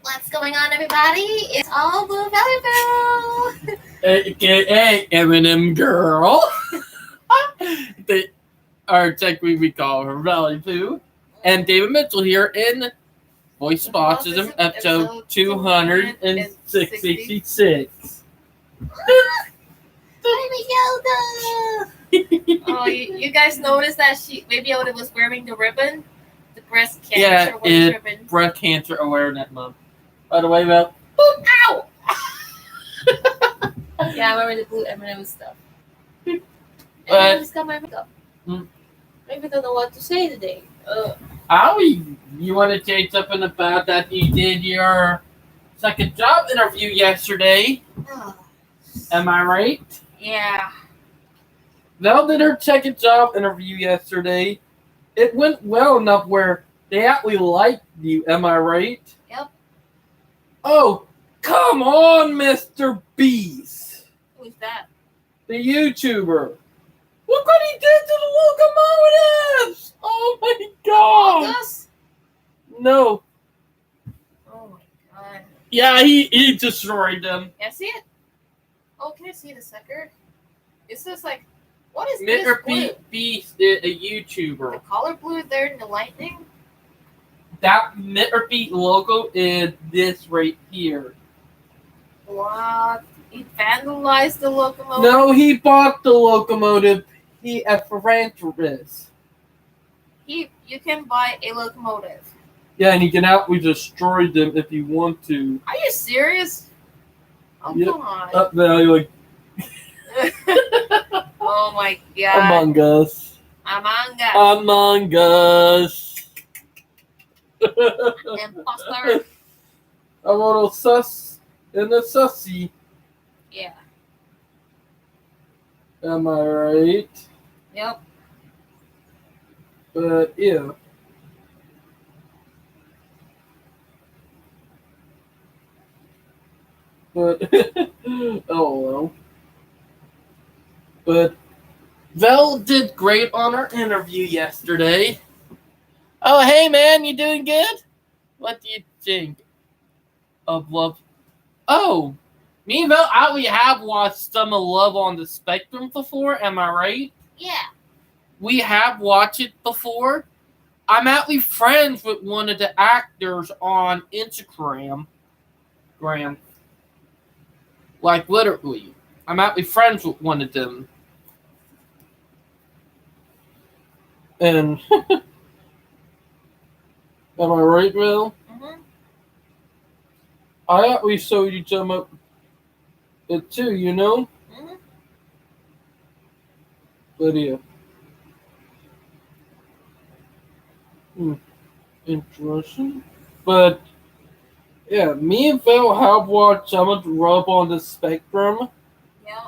What's going on, everybody? It's all Blue Valley Boo. AKA Eminem Girl. Or technically we call her Valley Pooh. And David Mitchell here in Voice of Autism, episode 266. Baby Yoda. Oh, you guys noticed that Baby Yoda was wearing the ribbon? The breast cancer awareness ribbon. Breast Cancer Awareness Month. By the way, Val. Ow! Yeah, I'm wearing the blue M&M stuff. And I just got my makeup. I even don't know what to say today. Howie, you want to say something about that you did your second job interview yesterday? Am I right? Yeah. Val did her second job interview yesterday. It went well enough where they actually liked you. Am I right? Yep. Oh, come on, Mr. Beast. Who's that? The YouTuber. Look what he did to the locomotives! Oh my god! Us? No. Oh my god. Yeah, he destroyed them. Yeah, see it? Oh, can I see the sucker? It's just like, what is Mr. this blue? Beast is a The YouTuber. color blue there in the lightning? That Mr. Beast logo is this right here. What? He vandalized the locomotive? No, he bought the locomotive. He a philanthropist. You can buy a locomotive. Yeah, and you can actually destroy them if you want to. Are you serious? Oh, Yep. come on. Up there, you're like, Oh my god. Among Us. Among Us. Among Us. Imposter. A little sus in the sussy. Yeah. Am I right? Yep. But yeah. But oh well. But Val did great on our interview yesterday. Oh hey man, you doing good? What do you think of Love? Oh, me and Val actually have watched some of Love on the Spectrum before. Am I right? Yeah. We have watched it before. I'm actually friends with one of the actors on Instagram. Like literally. I'm actually friends with one of them. And am I right, Will? Mm-hmm. I actually showed you some of it too, you know? Mm-hmm. But yeah. Interesting. But yeah, me and Phil have watched some of Rub on the Spectrum. Yeah.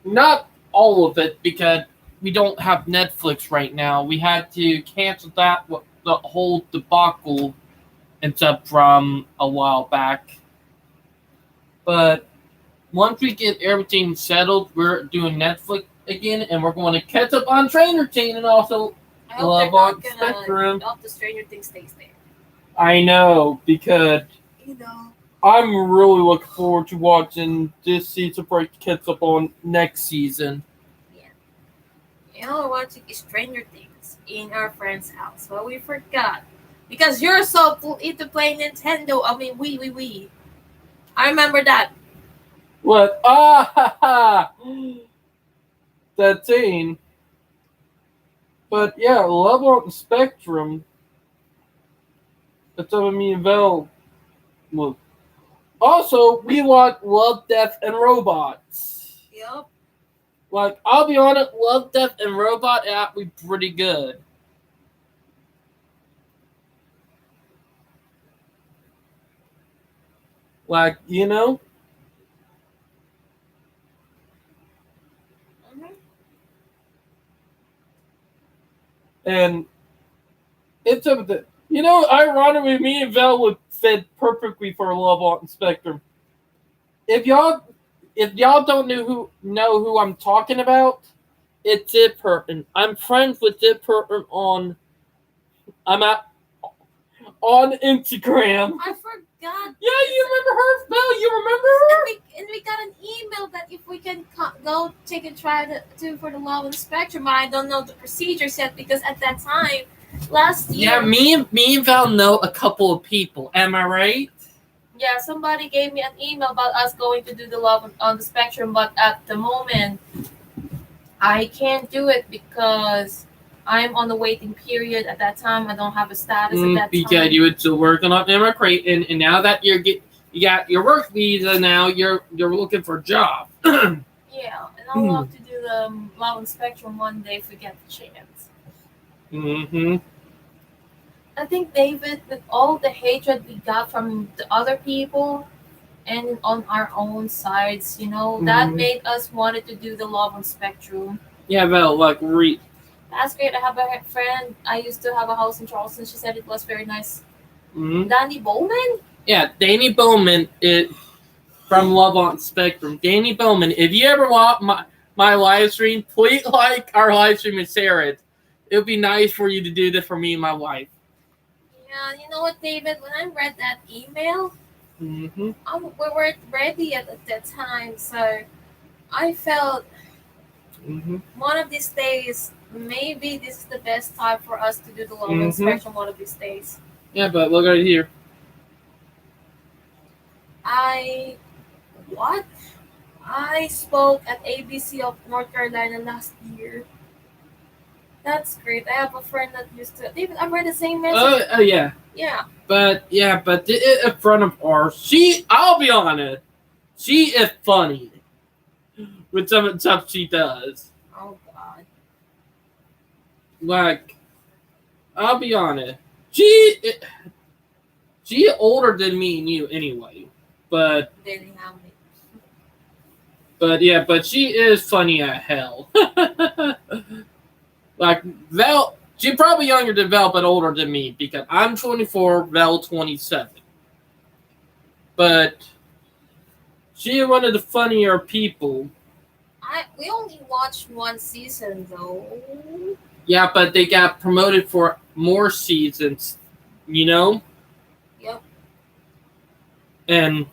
Not all of it because we don't have Netflix right now. We had to cancel that the whole debacle and stuff from a while back. But once we get everything settled, we're doing Netflix again, and we're going to catch up on Stranger Things and also I hope Love they're on not Spectrum. gonna the Stranger Things stays there. I know, because You know. I'm really looking forward to watching this season break catch up on next season. You know, we're watching Stranger Things in our friend's house, but we forgot. Because you're so into playing Nintendo. I mean, we. I remember that. What? Ah, ha, ha. That scene. But yeah, Love on the Spectrum. That's what me and Val look. Also, we watch Love, Death, and Robots. Yep. Like, I'll be honest, Love, Death, and Robot are actually pretty good. Like, you know? Mm-hmm. And it's up to, you know, ironically, me and Val would fit perfectly for Love on Spectrum. If y'all don't know who I'm talking about, it's Zip Purton. I'm friends with Zip Purton on on Instagram. I forgot. Yeah, you remember her? Belle, you remember And her? we got an email that if we can go take a try for the law and spectrum, but I don't know the procedures yet because at that time, last year. Yeah, me and Val know a couple of people. Am I right? Yeah, somebody gave me an email about us going to do the love on the spectrum, but at the moment, I can't do it because I'm on the waiting period at that time. I don't have a status at that Because time. you were still working on immigrate, and now that you got your work visa, now you're looking for a job. Yeah, and I'd love to do the love on spectrum one day if we get the chance. Mm-hmm. I think, David, with all the hatred we got from the other people and on our own sides, that made us wanted to do the love on spectrum. Yeah, Val, like That's great. I have a friend. I used to have a house in Charleston. She said it was very nice. Mm-hmm. Danny Bowman? Yeah, Danny Bowman from Love on Spectrum. Danny Bowman, if you ever watch my live stream, please like our live stream and share it. It would be nice for you to do this for me and my wife. Yeah, you know what, David? When I read that email, Mm-hmm. we weren't ready at that time. So I felt one of these days, maybe this is the best time for us to do the love on spectrum one of these days. Yeah, but look right here. I spoke at ABC of North Carolina last year. That's great. I have a friend that used to. David, I read the same message. Oh yeah. Yeah. But in front of her, I'll be honest, she is funny with some of the stuff she does. Oh God. Like, I'll be honest, she older than me and you anyway. But yeah, but she is funny as hell. Like Val, she's probably younger than Val, but older than me because I'm 24, Val 27. But she is one of the funnier people. We only watched one season though. Yeah, but they got promoted for more seasons, Yep. And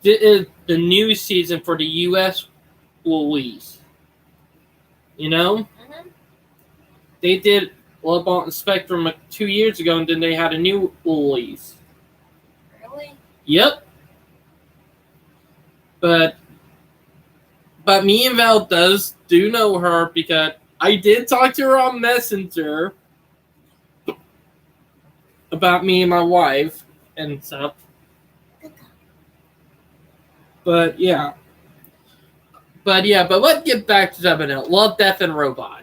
this is the new season for the U.S. release. They did Love on Spectrum 2 years ago, and then they had a new release. Really? Yep. But me and Val do know her because I did talk to her on Messenger about me and my wife and stuff. But let's get back to something else. Love, Death, and Robots.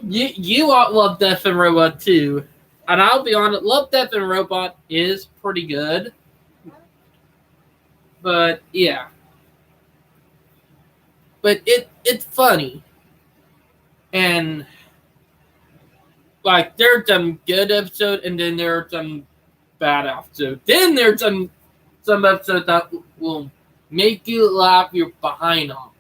You love Death and Robot too. And I'll be honest, Love, Death, and Robot is pretty good. But yeah. But it's funny. And like there's some good episodes and then there are some bad episodes. Then there's some episodes that will make you laugh your behind off.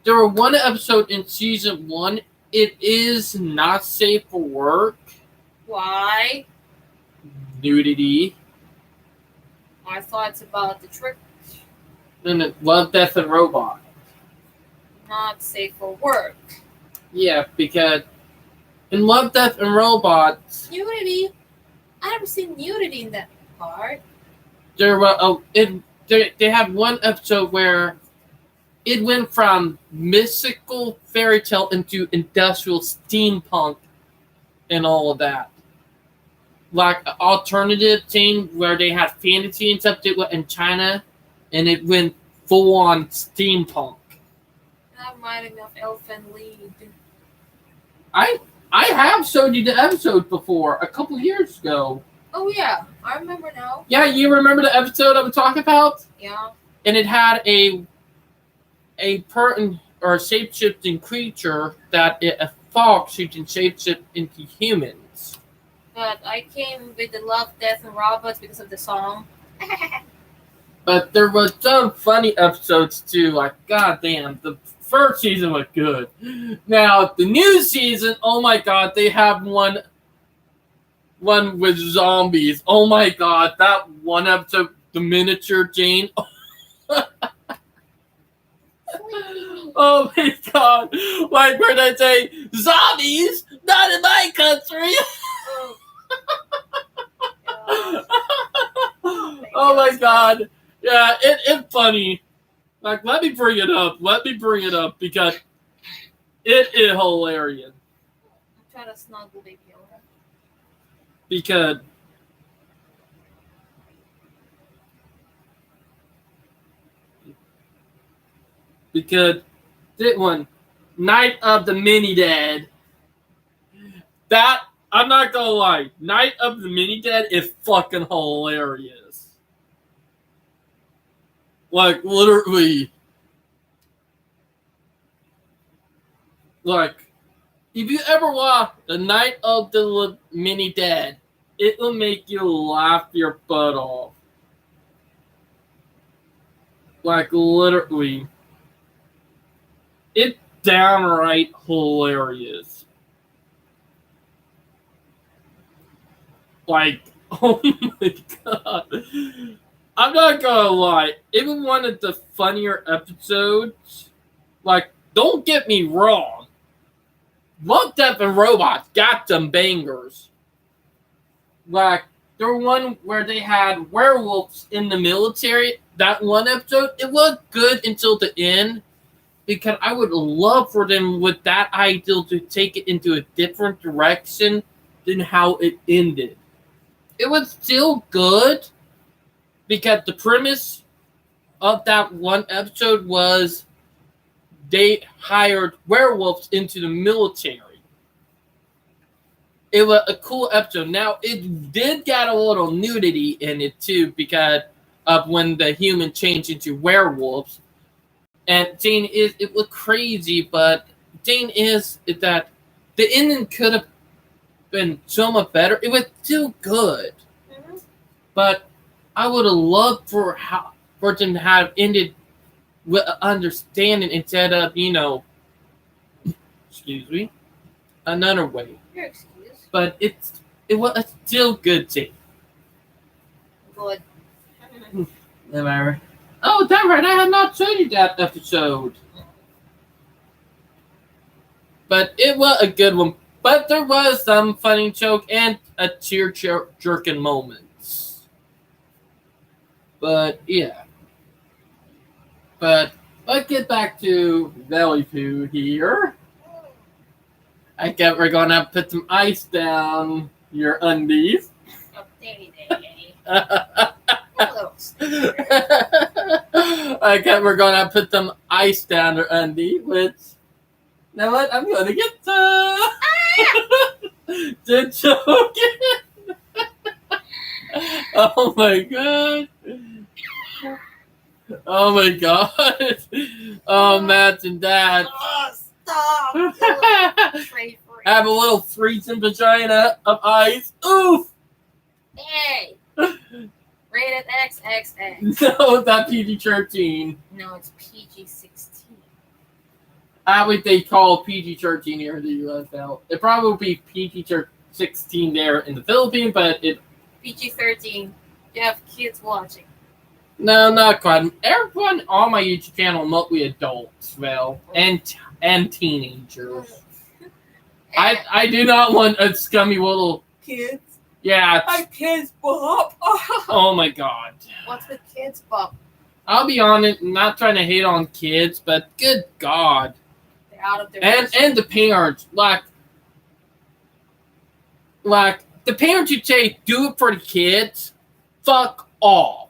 There were one episode in season 1. It is not safe for work. Why? Nudity. I thought it's about the trick. And Love, Death, and Robot. Not safe for work. Yeah, because in Love, Death, and Robots, nudity. I never seen nudity in that part. They had one episode where it went from mystical fairy tale into industrial steampunk and all of that. Like an alternative thing where they had fantasy and stuff in China, and it went full on steampunk. That reminded me of Elfen Lied. I have showed you the episode before a couple years ago. Oh yeah, I remember now. Yeah, you remember the episode I was talking about? Yeah. And it had a shape-shifting creature that a fox who can shape-shift into humans. But I came with the Love, Death, and Robots because of the song. But there was some funny episodes too. Like, goddamn, the first season was good. Now the new season, oh my god, they have one one with zombies. Oh my god, that one episode, the miniature Jane. Oh my god, like where they say zombies, not in my country. Oh my god, yeah, it's funny. Like, let me bring it up. Let me bring it up because it is hilarious. Try to snuggle baby Yoda. Because that one, Night of the Mini Dead. That, I'm not gonna lie, Night of the Mini Dead is fucking hilarious. Like, literally. Like, if you ever watch The Night of the Mini Dead, it will make you laugh your butt off. Like, literally. It's downright hilarious. Like, oh my god. I'm not gonna lie, even one of the funnier episodes, like, don't get me wrong, Love, Death, and Robots got some bangers. Like, the one where they had werewolves in the military, that one episode, it was good until the end, because I would love for them with that ideal to take it into a different direction than how it ended. It was still good, because the premise of that one episode was they hired werewolves into the military. It was a cool episode. Now, it did get a little nudity in it too, because of when the human changed into werewolves. And Jane is, it was crazy, but Jane is that the ending could have been so much better. It was still good. Mm-hmm. But I would have loved for them to have ended with understanding instead of, excuse me, another way. Your excuse. But it was a still good thing. Good. Never. Oh, damn right, I have not shown you that episode. But it was a good one. But there was some funny joke and a tear-jerking moments. But, yeah. But let's get back to Belly Poo here. I guess we're going to put some ice down your undies. Oh, day. I guess we're going to put some ice down her undie, which, you know what, I'm going to get the joke. Oh my god. Oh my god. Oh, Matt and Dad. Oh, stop. Have a little freezing vagina of ice. Oof. Hey. Rated XXX. No, it's not PG-13. No, it's PG-16. I would they call PG-13 here in the U.S. now. It probably would be PG-16 there in the Philippines, but it... PG-13. You have kids watching. No, not quite. Everyone on my YouTube channel mostly adults, well, and teenagers. I do not want a scummy little... Kids? Yeah. My kids, Bob. Oh my god. What's with kids, Bob? I'll be honest, I'm not trying to hate on kids, but good god. They're out of their And the parents, like the parents who say do it for the kids, fuck off.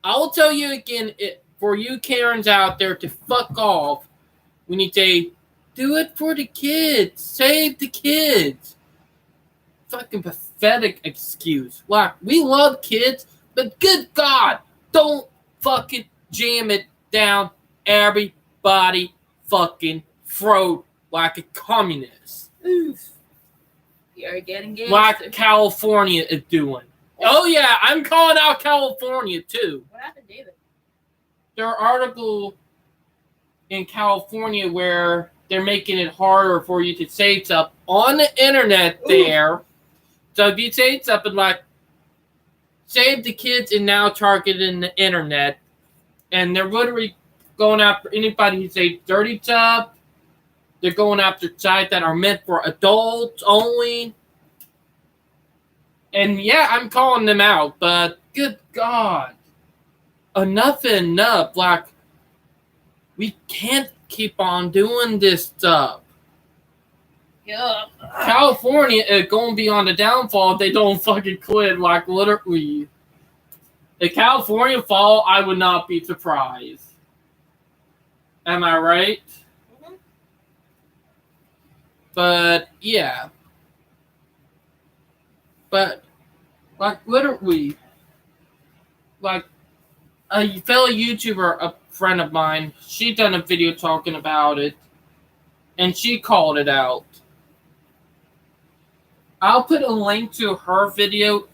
I will tell you again, for you Karens out there to fuck off when you say do it for the kids, save the kids. Fucking pathetic excuse. Like, we love kids, but good god, don't fucking jam it down everybody fucking throat like a communist. Oof. You're getting gangster. Like California is doing. Oh yeah, I'm calling out California too. What happened, David? There are articles in California where they're making it harder for you to say stuff on the internet there. So if you say something like, save the kids and now targeting the internet, and they're literally going after anybody who say dirty stuff. They're going after sites that are meant for adults only. And yeah, I'm calling them out, but good God. Enough is enough. Like, we can't keep on doing this stuff. Yeah. California is going to be on the downfall if they don't fucking quit. Like, literally. If California fall, I would not be surprised. Am I right? Mhm. But, yeah. But, like, literally, like, a fellow YouTuber, a friend of mine, she done a video talking about it, and she called it out. I'll put a link to her video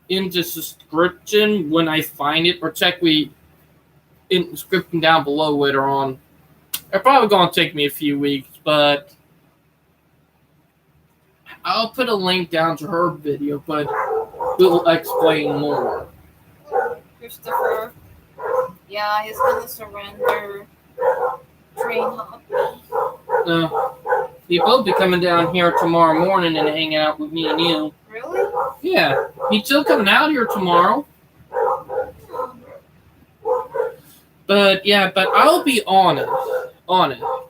in the description when I find it, or check in the description down below later on. It's probably going to take me a few weeks, but I'll put a link down to her video, but we'll explain more. Christopher. Yeah, he's gonna surrender. Train hop. He will be coming down here tomorrow morning and hanging out with me and you. Really? Yeah, he's still coming out here tomorrow. But yeah, but I'll be honest.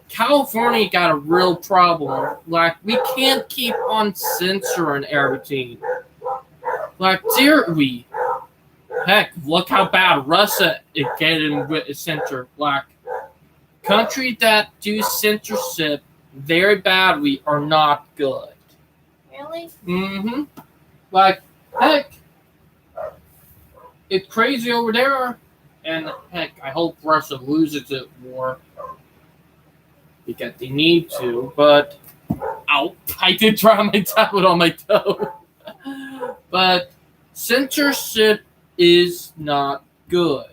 California got a real problem. Like, we can't keep on censoring everything. Like, seriously. Heck, look how bad Russia is getting with censored. Like, countries that do censorship very badly are not good. Really? Mm-hmm. Like, heck, it's crazy over there. And heck, I hope Russia loses it war. Because they need to, but ow, I did try my tablet on my toe. But censorship is not good.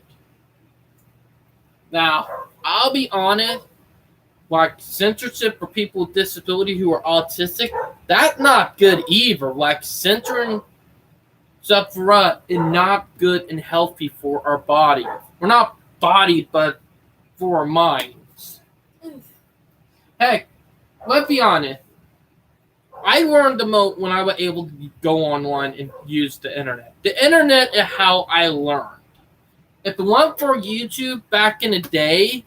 Now, I'll be honest, like, censorship for people with disability who are autistic, that's not good either. Like, censoring stuff for us is not good and healthy for our body. We're not bodies, but for our minds. Heck, let's be honest. I learned the most when I was able to go online and use the internet. The internet is how I learned. If it weren't for YouTube back in the day,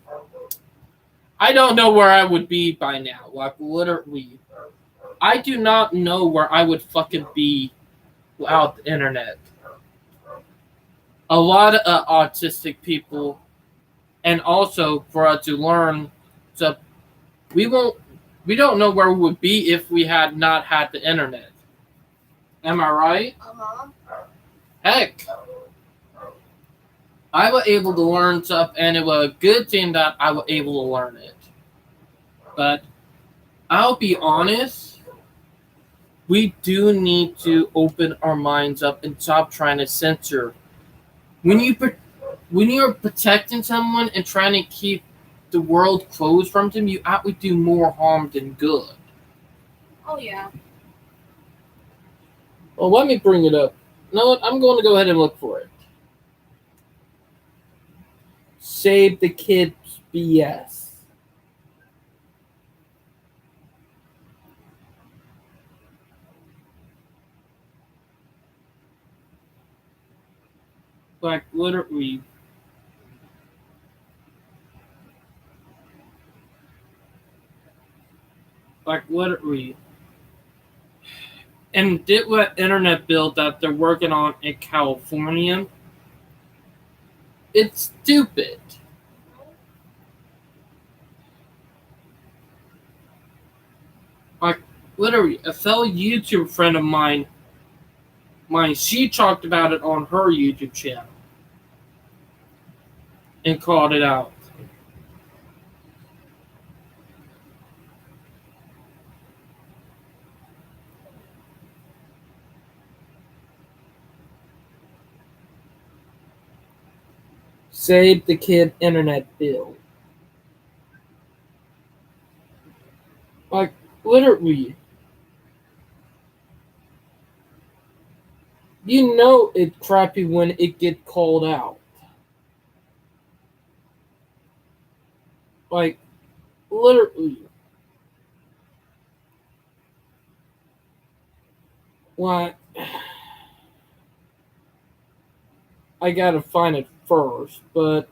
I don't know where I would be by now. Like, literally. I do not know where I would fucking be without the internet. A lot of autistic people, and also for us to learn stuff, we don't know where we would be if we had not had the internet. Am I right? Uh-huh. Heck, I was able to learn stuff, and it was a good thing that I was able to learn it. But I'll be honest, we do need to open our minds up and stop trying to censor. When you're protecting someone and trying to keep the world closed from them, you actually do more harm than good. Oh yeah. Well, let me bring it up. You know what? I'm going to go ahead and look for it. Save the kids BS. Like, literally. Like, literally. And did what internet bill that they're working on in California, it's stupid. Like, literally, a fellow YouTube friend of mine, she talked about it on her YouTube channel and called it out. Save the kid internet bill. Like, literally. You know it's crappy when it get called out. Like literally, like I gotta find it first. But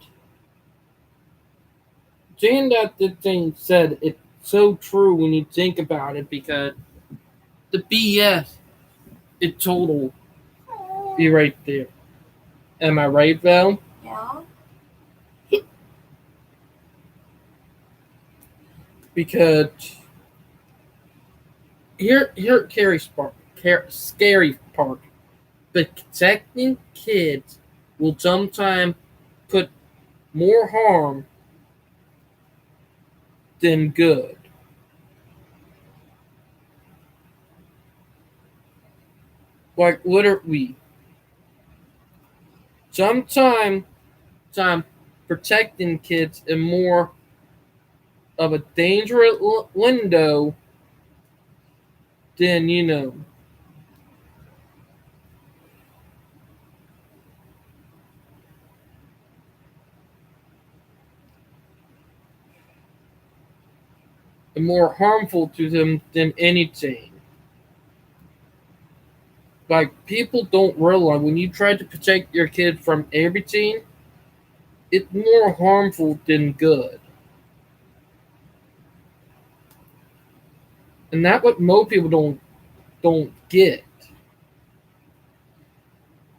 Jane that the thing said it's so true when you think about it because the BS it total be right there. Am I right, Val? Yeah. Because here carries part, scary part. But protecting kids will sometimes put more harm than good. Like literally, sometimes time protecting kids is more of a dangerous window than more harmful to them than anything. Like people don't realize when you try to protect your kid from everything, it's more harmful than good. And that's what most people don't get.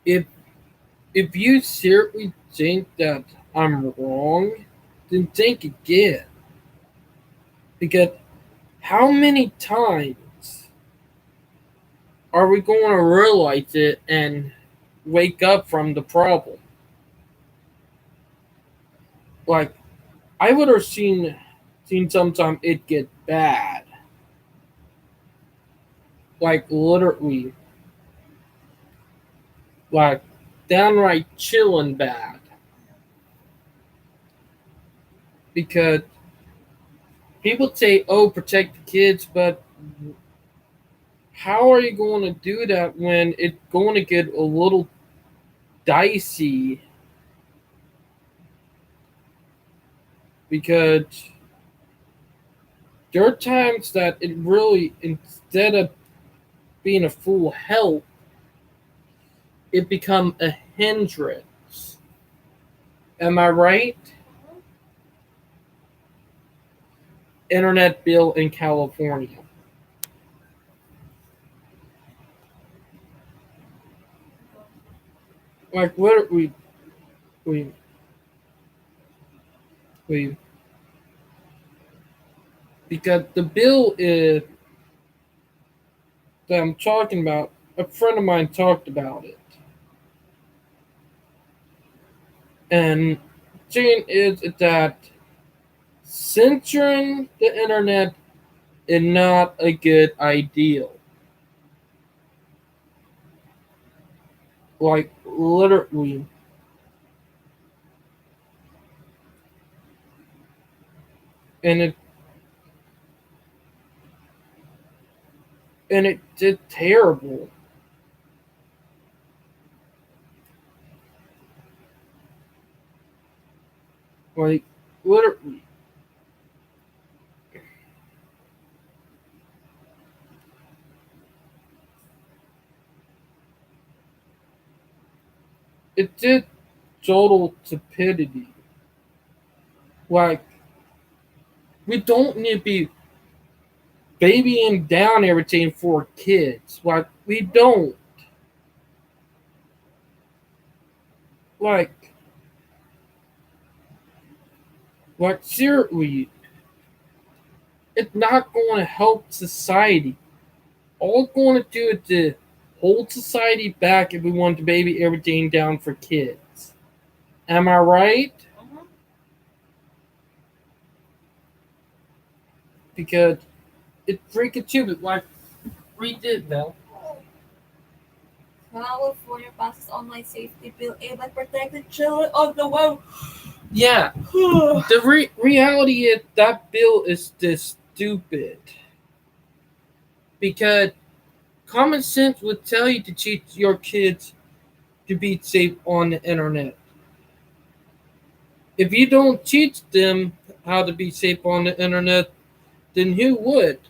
If if you seriously think that I'm wrong, then think again. Because how many times are we going to realize it and wake up from the problem? Like I would have seen sometime it get bad. Like literally like downright chilling bad. Because people say, oh, protect the kids, but how are you going to do that when it's going to get a little dicey? Because there are times that it really, instead of being a full help, it become a hindrance. Am I right? Internet bill in California. Like what we we because the bill is that I'm talking about, a friend of mine talked about it. And thing is that censoring the internet is not a good idea. Like literally, and it did terrible. Like literally, it did total stupidity. Like we don't need to be babying down everything for kids. Like we don't. Like seriously, it's not going to help society. All it's going to do is to hold society back if we want to baby everything down for kids. Am I right? Mm-hmm. Because it's freaking stupid. Like we did, Mel. California passes online safety bill aimed at protecting children on the web. Yeah. The reality is that bill is just stupid. Because Common sense would tell you to teach your kids to be safe on the internet. If you don't teach them how to be safe on the internet, then who would?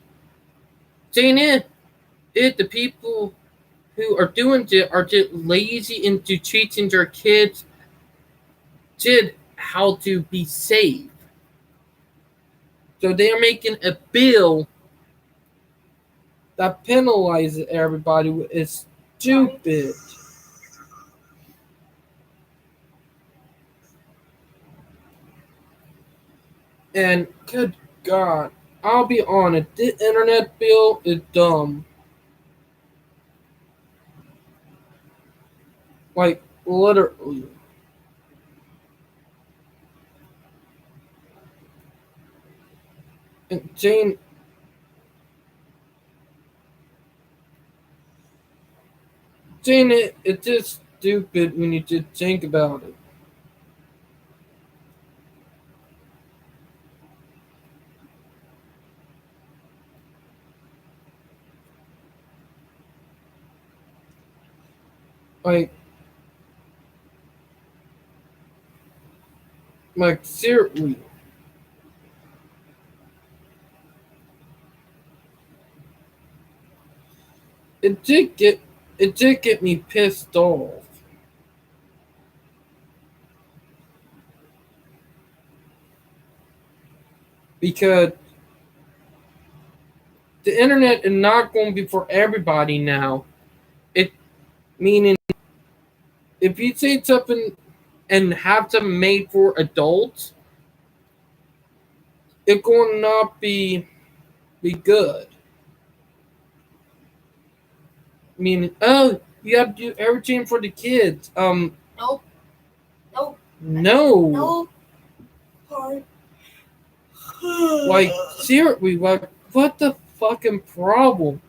Saying it the people who are doing it are just lazy into teaching their kids did how to be safe. So they are making a bill that penalizes everybody. It's Right. stupid. And good God, I'll be honest, the internet bill is dumb. Like literally. And Jane, it's just stupid when you just think about it. Like, like seriously, it did get it did get me pissed off because the internet is not going to be for everybody now. It meaning if you say something and have something made for adults, it going not be good. Meaning, oh, you have to do everything for the kids. Nope. Nope. No, Nope. Hard. like seriously, like what the fucking problem?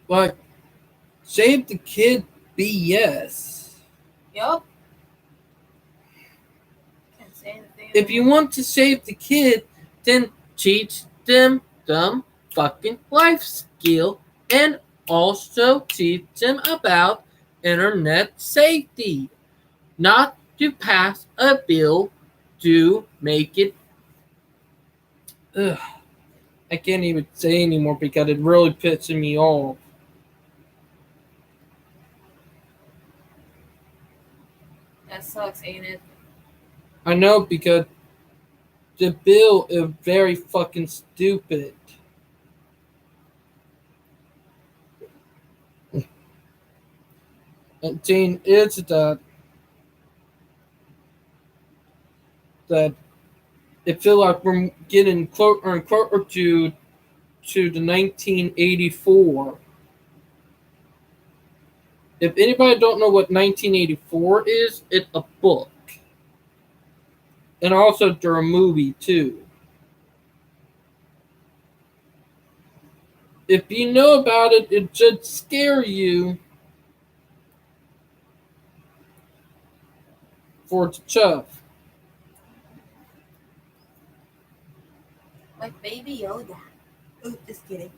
Like, save the kid BS. Yup. Can't say anything If you anymore. want to save the kid, then teach them some fucking life skill and also teach them about internet safety. Not to pass a bill to make it. Ugh, I can't even say anymore because it really pisses me off. That sucks, ain't it? I know because the bill is very fucking stupid. And Jane is that it feel like we're getting closer to the 1984. If anybody don't know what 1984 is, it's a book. And also they're a movie too. If you know about it, it should scare you for the chuff. Like Baby Yoda. Oh, just kidding.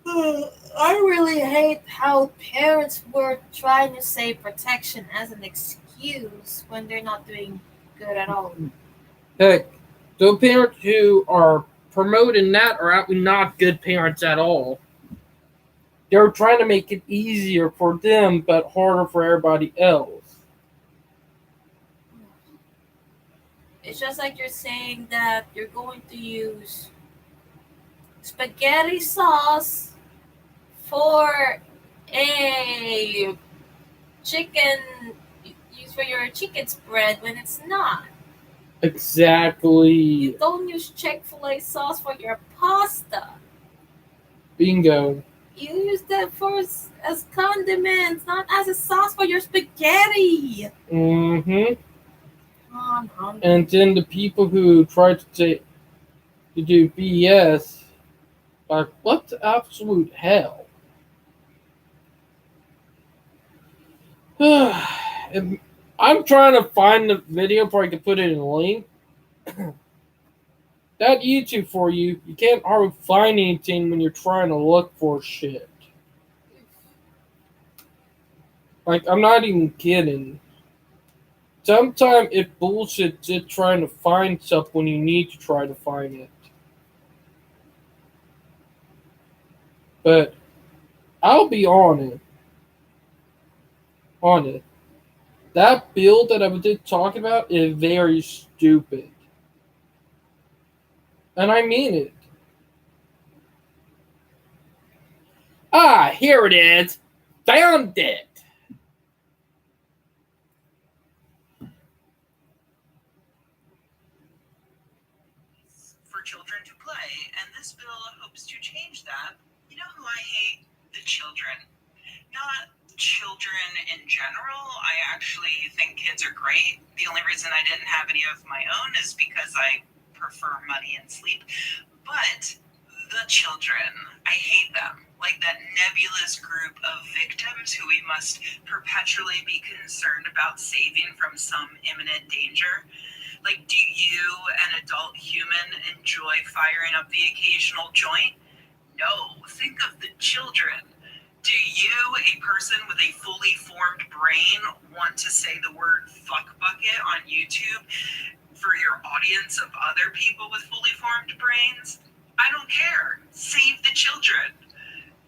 I really hate how parents were trying to say protection as an excuse when they're not doing good at all. Heck, those parents who are promoting that are actually not good parents at all. They're trying to make it easier for them but harder for everybody else. It's just like you're saying that you're going to use spaghetti sauce for a chicken, use for your chicken spread when it's not. You Exactly. don't use Chick-fil-A sauce for your pasta. Bingo. You use that for as condiments, not as a sauce for your spaghetti. Mm-hmm. I'm hungry. And then the people who try to do BS, like, what the absolute hell? I'm trying to find the video before I can put it in a link. That YouTube for you. You can't hardly find anything when you're trying to look for shit. Like, I'm not even kidding. Sometimes it's bullshit just trying to find stuff when you need to try to find it. But I'll be on it. That bill that I was just talking about is very stupid. And I mean it. Ah, here it is. Found it. For children to play, and this bill hopes to change that. You know who I hate? The children. Not children in general. I actually think kids are great. The only reason I didn't have any of my own is because I prefer money and sleep. But the children, I hate them. Like that nebulous group of victims who we must perpetually be concerned about saving from some imminent danger. Like, do you, an adult human, enjoy firing up the occasional joint? No. Think of the children. Do you, a person with a fully formed brain, want to say the word fuck bucket on YouTube for your audience of other people with fully formed brains? I don't care. Save the children.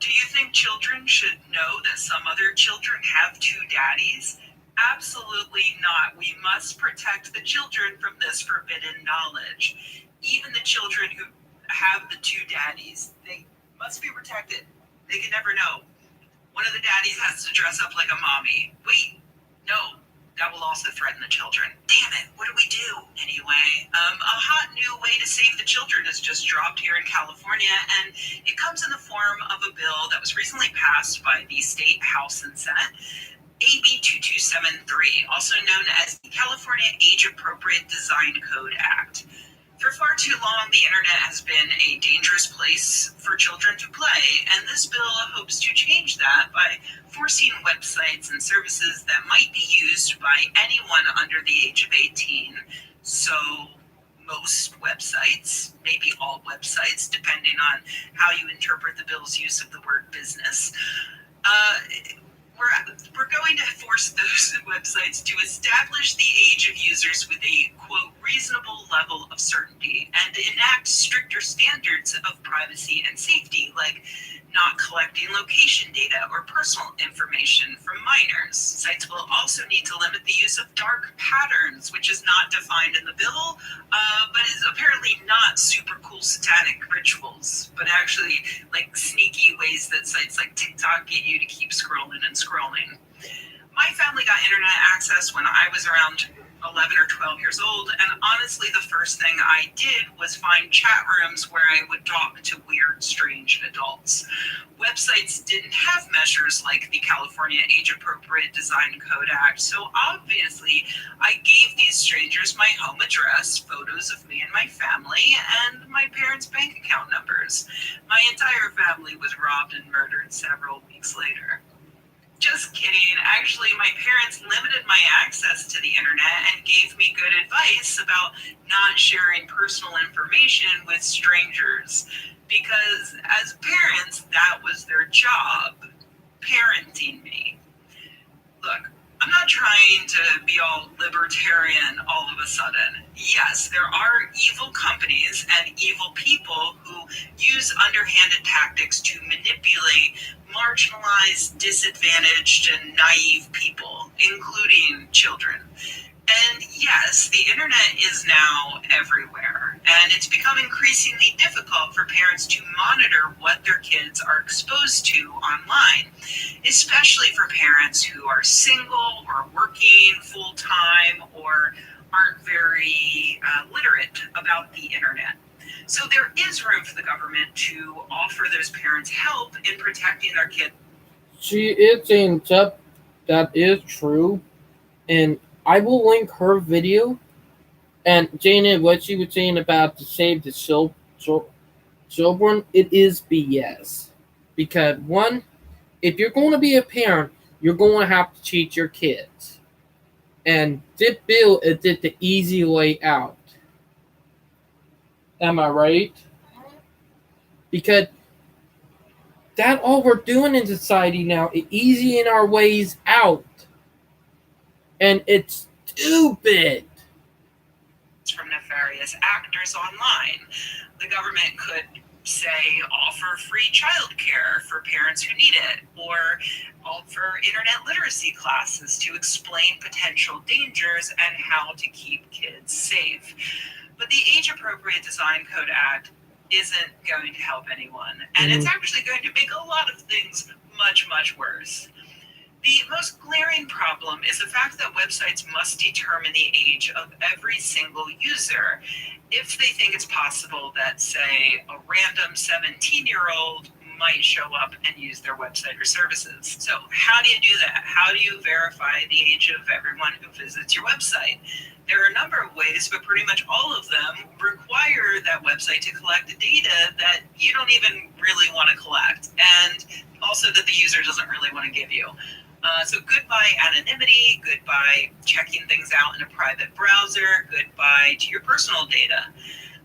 Do you think children should know that some other children have two daddies? Absolutely not. We must protect the children from this forbidden knowledge. Even the children who have the two daddies, they must be protected. They can never know. One of the daddies has to dress up like a mommy. Wait, no, that will also threaten the children. Damn it, what do we do? Anyway, a hot new way to save the children has just dropped here in California, and it comes in the form of a bill that was recently passed by the State House and Senate. AB 2273, also known as the California Age Appropriate Design Code Act. For far too long, the internet has been a dangerous place for children to play, and this bill hopes to change that by forcing websites and services that might be used by anyone under the age of 18. So, most websites, maybe all websites, depending on how you interpret the bill's use of the word business, we're going to force those websites to establish the age of users with a, quote, reasonable level of certainty and enact stricter standards of privacy and safety, like not collecting location data or personal information from minors. Sites will also need to limit the use of dark patterns, which is not defined in the bill, but is apparently not super cool satanic rituals, but actually like sneaky ways that sites like TikTok get you to keep scrolling and scrolling. My family got internet access when I was around 11 or 12 years old, and honestly, the first thing I did was find chat rooms where I would talk to weird, strange adults. Websites didn't have measures like the California Age Appropriate Design Code Act, so obviously, I gave these strangers my home address, photos of me and my family, and my parents' bank account numbers. My entire family was robbed and murdered several weeks later. Just kidding. Actually, my parents limited my access to the internet and gave me good advice about not sharing personal information with strangers. Because as parents, that was their job, parenting me. Look, I'm not trying to be all libertarian all of a sudden. Yes, there are evil companies and evil people who use underhanded tactics to manipulate marginalized, disadvantaged, and naive people, including children. And yes, the internet is now everywhere, and it's become increasingly difficult for parents to monitor what their kids are exposed to online, especially for parents who are single or working full time or aren't very literate about the internet. So there is room for the government to offer those parents help in protecting their kids. She is saying stuff that is true, and I will link her video. And Jana, what she was saying about to save the children, it is BS. Because one, if you're going to be a parent, you're going to have to teach your kids. And this bill is just the easy way out. Am I right? Because that all we're doing in society now is easing our ways out. And it's stupid. From nefarious actors online. The government could say offer free childcare for parents who need it, or offer internet literacy classes to explain potential dangers and how to keep kids safe. But the Age Appropriate Design Code Act isn't going to help anyone, and it's actually going to make a lot of things much, much worse. The most glaring problem is the fact that websites must determine the age of every single user if they think it's possible that, say, a random 17-year-old might show up and use their website or services. So how do you do that? How do you verify the age of everyone who visits your website? There are a number of ways, but pretty much all of them require that website to collect data that you don't even really want to collect, and also that the user doesn't really want to give you. So goodbye anonymity, goodbye checking things out in a private browser, goodbye to your personal data.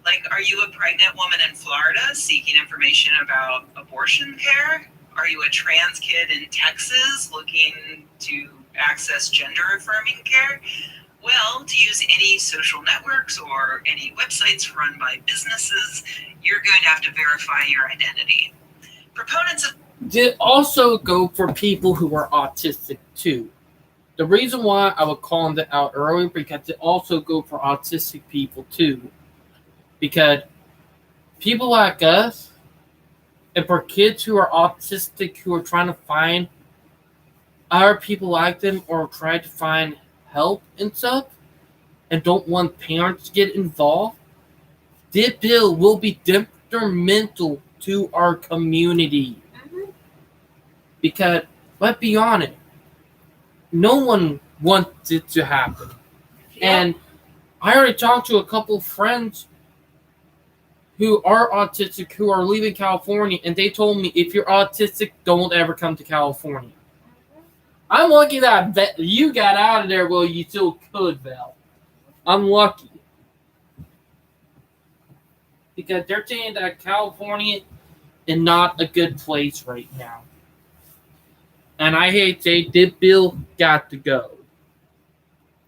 Like, are you a pregnant woman in Florida seeking information about abortion care? Are you a trans kid in Texas looking to access gender-affirming care? Well, to use any social networks or any websites run by businesses, you're going to have to verify your identity. Proponents of Did also go for people who are autistic too. The reason why I would call them out earlier because it also go for autistic people too. Because people like us, and for kids who are autistic who are trying to find other people like them or try to find help and stuff and don't want parents to get involved, this bill will be detrimental to our community. Because, let's be honest, no one wants it to happen. And I already talked to a couple of friends who are autistic who are leaving California, and they told me if you're autistic, don't ever come to California. I'm lucky that you got out of there while you still could, Val. I'm lucky. Because they're saying that California is not a good place right now. And I hate to say, this bill got to go.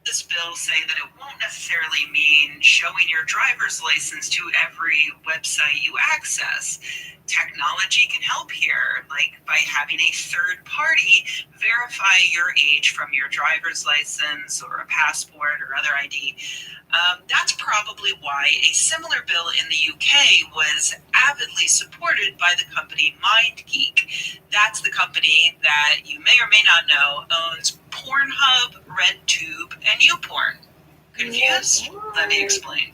this bill say that it won't necessarily mean showing your driver's license to every website you access. Technology can help here, like by having a third party verify your age from your driver's license or a passport or other ID. That's probably why a similar bill in the UK was avidly supported by the company MindGeek. That's the company that you may or may not know owns Pornhub, RedTube, and YouPorn. Confused? Let me explain.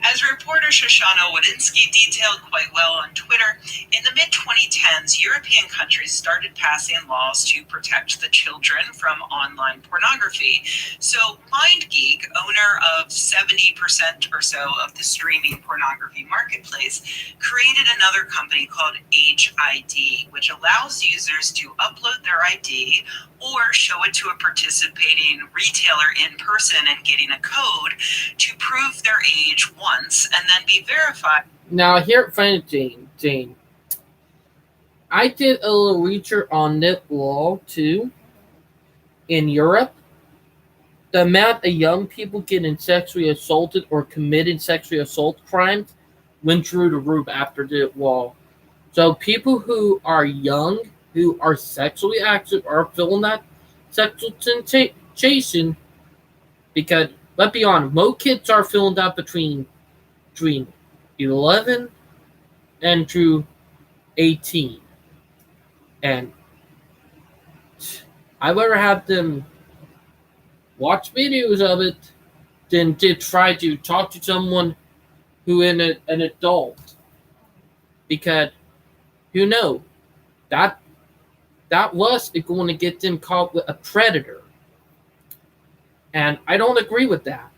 As reporter Shoshana Wodinsky detailed quite well on Twitter, in the mid-2010s, European countries started passing laws to protect the children from online pornography. So MindGeek, owner of 70% or so of the streaming pornography marketplace, created another company called Age ID, which allows users to upload their ID or show it to a participating retailer in person and getting a code to prove their age once and then be verified. Now, here, friend Jane, I did a little research on this law too. In Europe, the amount of young people getting sexually assaulted or committing sexually assault crimes went through the roof after the law. So people who are young, who are sexually active, are feeling that sexual temptation. Because let's be honest, most kids are feeling that between 11 and through 18. And I'd rather have them watch videos of it than to try to talk to someone who is an adult. Because who knows, that lust is going to get them caught with a predator. And I don't agree with that.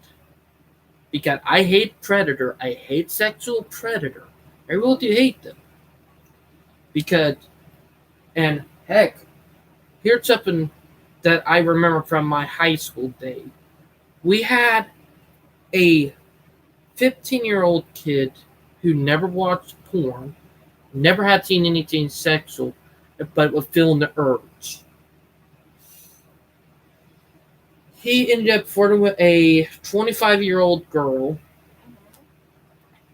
Because I hate predator. I hate sexual predator. I really do hate them. Because, and heck, here's something that I remember from my high school day. We had a 15-year-old kid who never watched porn, never had seen anything sexual, but was feeling the urge. He ended up flirting with a 25-year-old girl,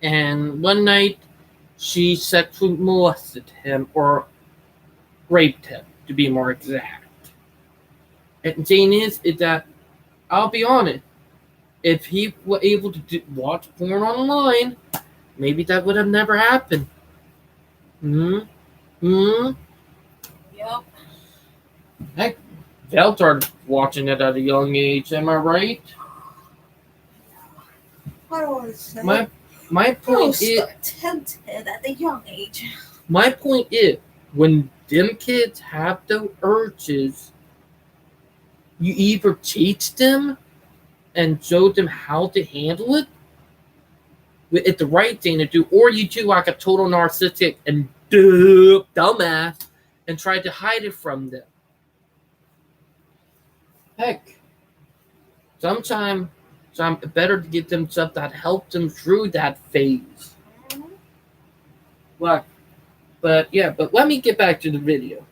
and one night she sexually molested him, or raped him, to be more exact. And the thing is that, I'll be honest, if he were able to watch porn online, maybe that would have never happened. Hmm? Hmm? Yep. Heck, Val started watching it at a young age, am I right? I don't want to say. My I point was is, tempted at a young age. my point is, when them kids have those urges, you either teach them and show them how to handle it, it's the right thing to do, or you do like a total narcissistic and dumbass and try to hide it from them. Heck, sometimes it's better to give them stuff that helps them through that phase. But let me get back to the video.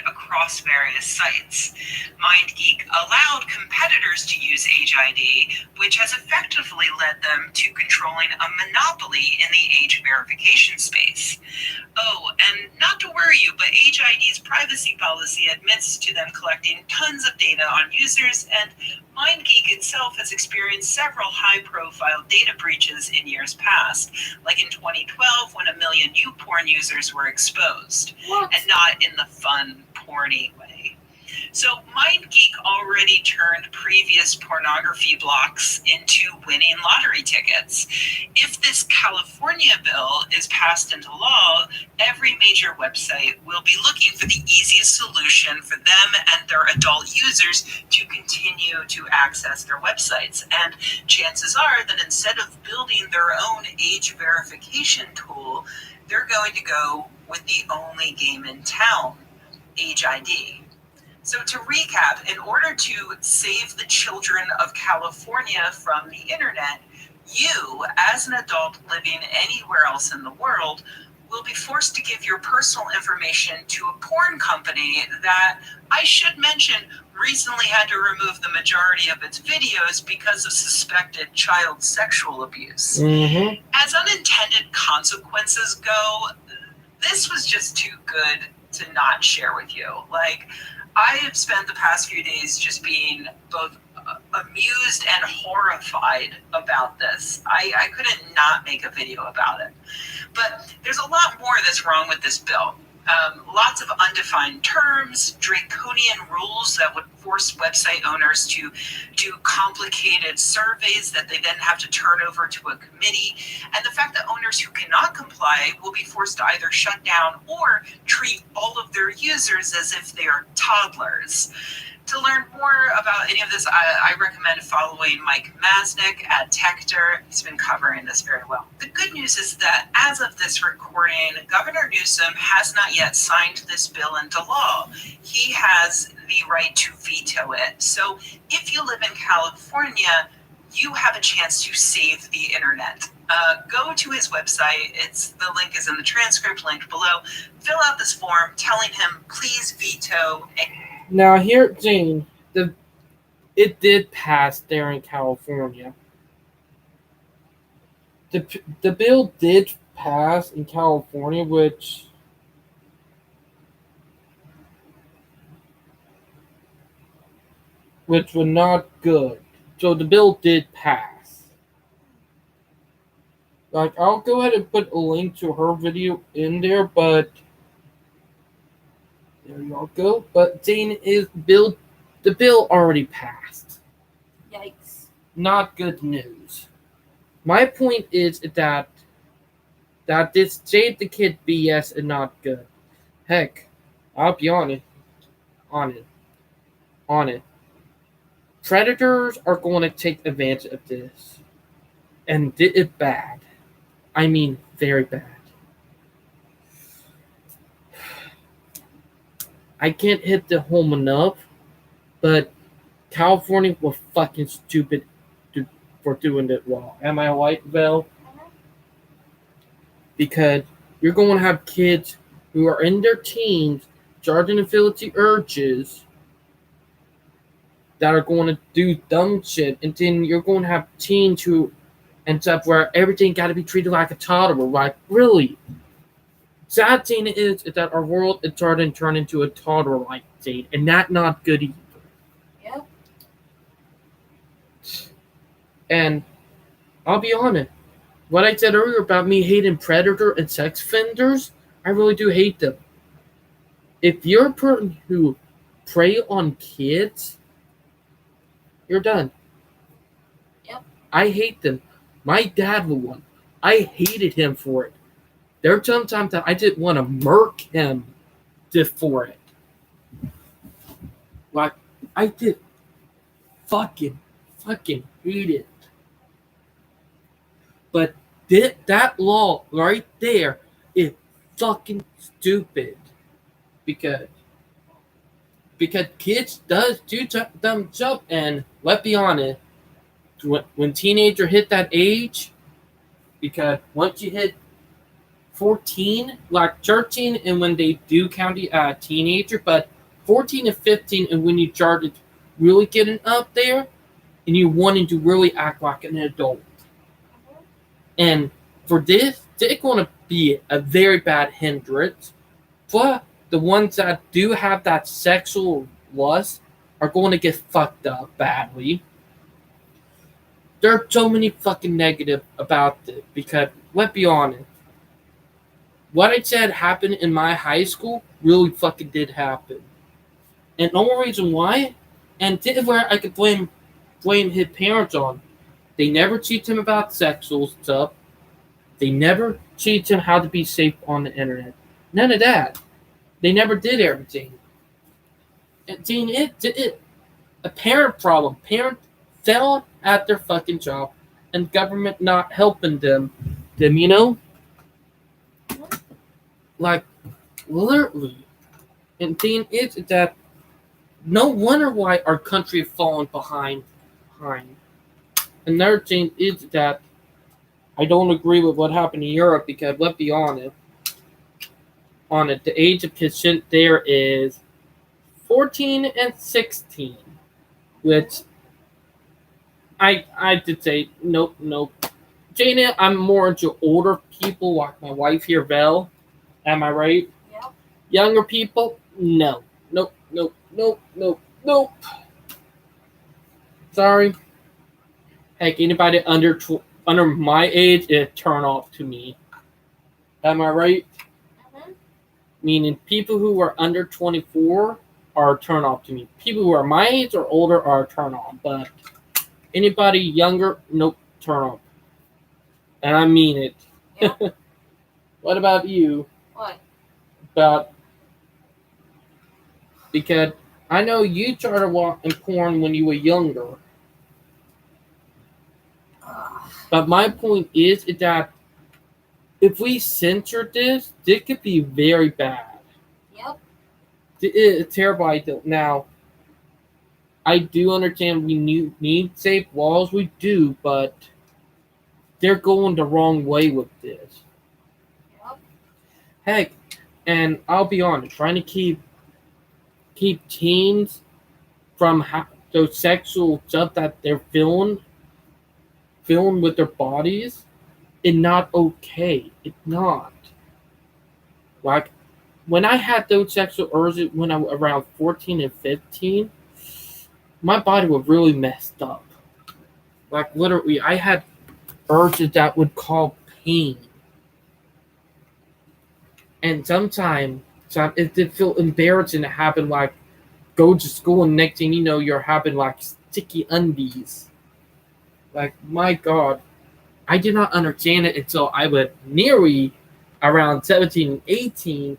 Across various sites. MindGeek allowed competitors to use Age ID, which has effectively led them to controlling a monopoly in the age verification space. Oh, and not to worry you, but Age ID's privacy policy admits to them collecting tons of data on users, and MindGeek itself has experienced several high-profile data breaches in years past, like in 2012 when 1 million new porn users were exposed, and not in the fun, porny way. So MindGeek already turned previous pornography blocks into winning lottery tickets. If this California bill is passed into law, every major website will be looking for the easiest solution for them and their adult users to continue to access their websites. And chances are that instead of building their own age verification tool, they're going to go with the only game in town, Age ID. So to recap, in order to save the children of California from the internet, you, as an adult living anywhere else in the world, will be forced to give your personal information to a porn company that, I should mention, recently had to remove the majority of its videos because of suspected child sexual abuse. Mm-hmm. As unintended consequences go, this was just too good to not share with you. Like, I have spent the past few days just being both amused and horrified about this. I couldn't not make a video about it. But there's a lot more that's wrong with this bill. Lots of undefined terms, draconian rules that would force website owners to do complicated surveys that they then have to turn over to a committee, and the fact that owners who cannot comply will be forced to either shut down or treat all of their users as if they are toddlers. To learn more about any of this, I recommend following Mike Masnick at Tector. He's been covering this very well. The good news is that as of this recording, Governor Newsom has not yet signed this bill into law. He has the right to veto it. So if you live in California, you have a chance to save the internet. Go to his website. The link is in the transcript linked below. Fill out this form telling him, please veto. Now here, Jane, it did pass there in California. The bill did pass in California, which was not good. So the bill did pass. Like, I'll go ahead and put a link to her video in there, but there y'all go. But Jane, the bill already passed. Yikes. Not good news. My point is that this save the kid BS is not good. Heck, I'll be honest. On it. Predators are going to take advantage of this. And it is bad. I mean, very bad. I can't hit the home enough, but California was fucking stupid for doing it well. Am I right, Val? Because you're going to have kids who are in their teens charging infinity urges that are going to do dumb shit, and then you're going to have teens who ends up where everything got to be treated like a toddler. Like, really? Sad thing is that our world is starting to turn into a toddler-like state, and that's not good either. Yep. And I'll be honest, what I said earlier about me hating predator and sex offenders, I really do hate them. If you're a person who prey on kids, you're done. Yep. I hate them. My dad was one. I hated him for it. There are some times that I didn't want to murk him for it. Like, I did fucking hate it. But that law right there is fucking stupid. Because kids does do dumb stuff, and let's be honest, when teenager hit that age, because once you hit 14, like 13, and when they do count you as a teenager, but 14 and 15, and when you started really getting up there, and you wanted to really act like an adult. And for this, they're going to be a very bad hindrance. But the ones that do have that sexual lust are going to get fucked up badly. There are so many fucking negative about this, because let's be honest, what I said happened in my high school really fucking did happen. And the only reason why, and this is where I could blame his parents on. They never teach him about sexual stuff. They never teach him how to be safe on the internet. None of that. They never did everything. And seeing it a parent problem. Parents fell at their fucking job, and government not helping them, you know? Like, literally. And thing is that no wonder why our country is falling behind. Another thing is that I don't agree with what happened in Europe, because let's be honest, the age of consent there is 14 and 16, which I did say nope. Jana, I'm more into older people like my wife here, Vel. Am I right? Yep. Younger people, no. Nope. Sorry. Heck, anybody under my age is turn off to me. Am I right? Meaning people who are under 24 are turn off to me. People who are my age or older are turn off. But anybody younger, nope, turn off. And I mean it. Yep. What about you? What? Because I know you started watching porn when you were younger. But my point is that if we censor this could be very bad. Yep. It's terrible idea. Now, I do understand we need safe laws. We do, but they're going the wrong way with this. Yep. Heck, and I'll be honest, trying to keep teens from those sexual stuff that they're feeling with their bodies is not okay. It's not. Like, when I had those sexual urges when I was around 14 and 15, my body was really messed up. Like, literally, I had urges that would cause pain. And sometimes it did feel embarrassing to happen, like, go to school and next thing you know, you're having, like, sticky undies. Like, my God. I did not understand it until I was nearly around 17 and 18.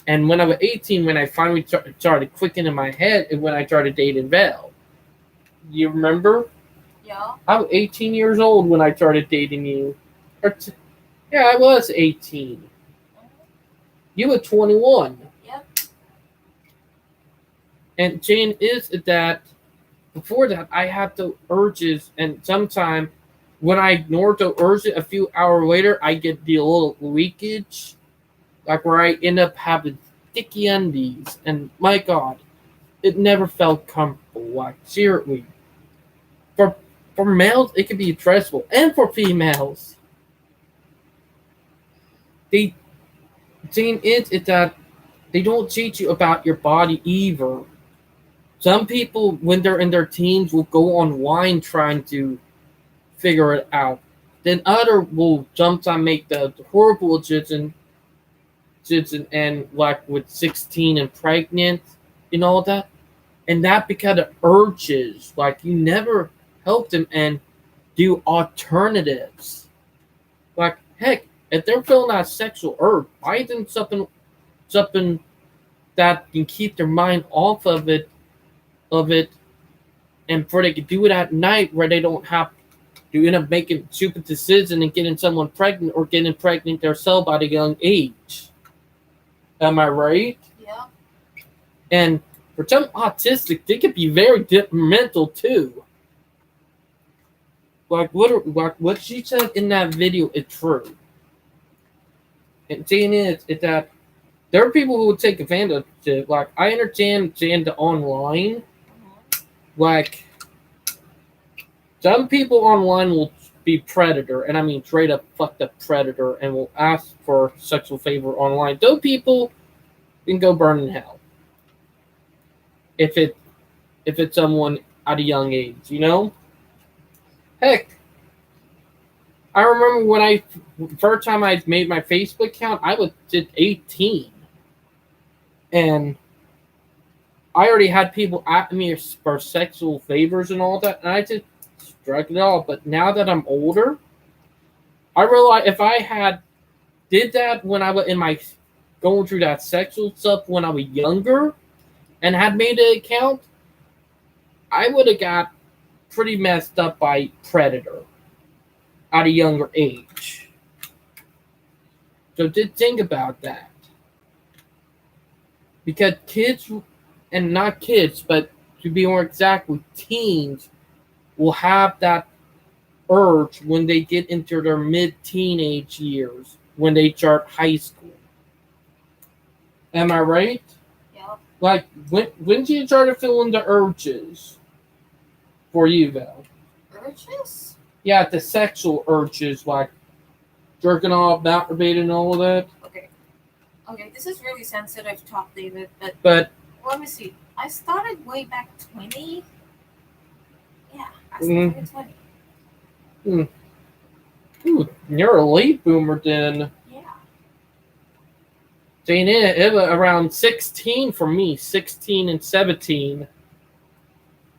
And when I was 18, when I finally started clicking in my head, and when I started dating Val. You remember? Yeah. I was 18 years old when I started dating you. Yeah, I was 18. You were 21. Yep. And Jane is that before that, I had the urges, and sometimes when I ignore the urges, a few hours later, I get the little leakage, like where I end up having sticky undies, and my God, it never felt comfortable. Like seriously, for for males, it can be stressful, and for females, the thing is that they don't teach you about your body either. Some people, when they're in their teens, will go online trying to figure it out. Then other will sometimes make the horrible decision and like with 16 and pregnant and all that. And that because of urges. Like you never help them and do alternatives. Like heck, if they're feeling that sexual urge, why isn't something that can keep their mind off of it and for they can do it at night where they don't have to end up making stupid decisions and getting someone pregnant or getting pregnant themselves at a young age. Am I right? Yeah. And for some autistic, they can be very detrimental too. Like what she said in that video is true. And thing is that there are people who would take advantage of it. Like I understand the online. Like some people online will be predator, and I mean straight up fucked up predator, and will ask for sexual favor online. Those people can go burn in hell if it's someone at a young age, you know. Heck, I remember when I first time I made my Facebook account, I was just 18, and I already had people at me for sexual favors and all that, and I just struck it off. But now that I'm older, I realize if I had did that when I was in my going through that sexual stuff when I was younger and had made an account, I would have got pretty messed up by predator at a younger age. So did think about that. Because kids, and not kids, but to be more exact, with teens, will have that urge when they get into their mid-teenage years, when they start high school. Am I right? Yeah. Like, when do you start feeling the urges for you, Val? Urges? Yeah, the sexual urges, like jerking off, masturbating, and all of that. Okay. Okay, this is really sensitive talk, David, but But let me see. I started way back 20. Yeah, I Mm. started 20. ooh, you're a late boomer then. Yeah. Saying it was around 16 for me, 16 and 17.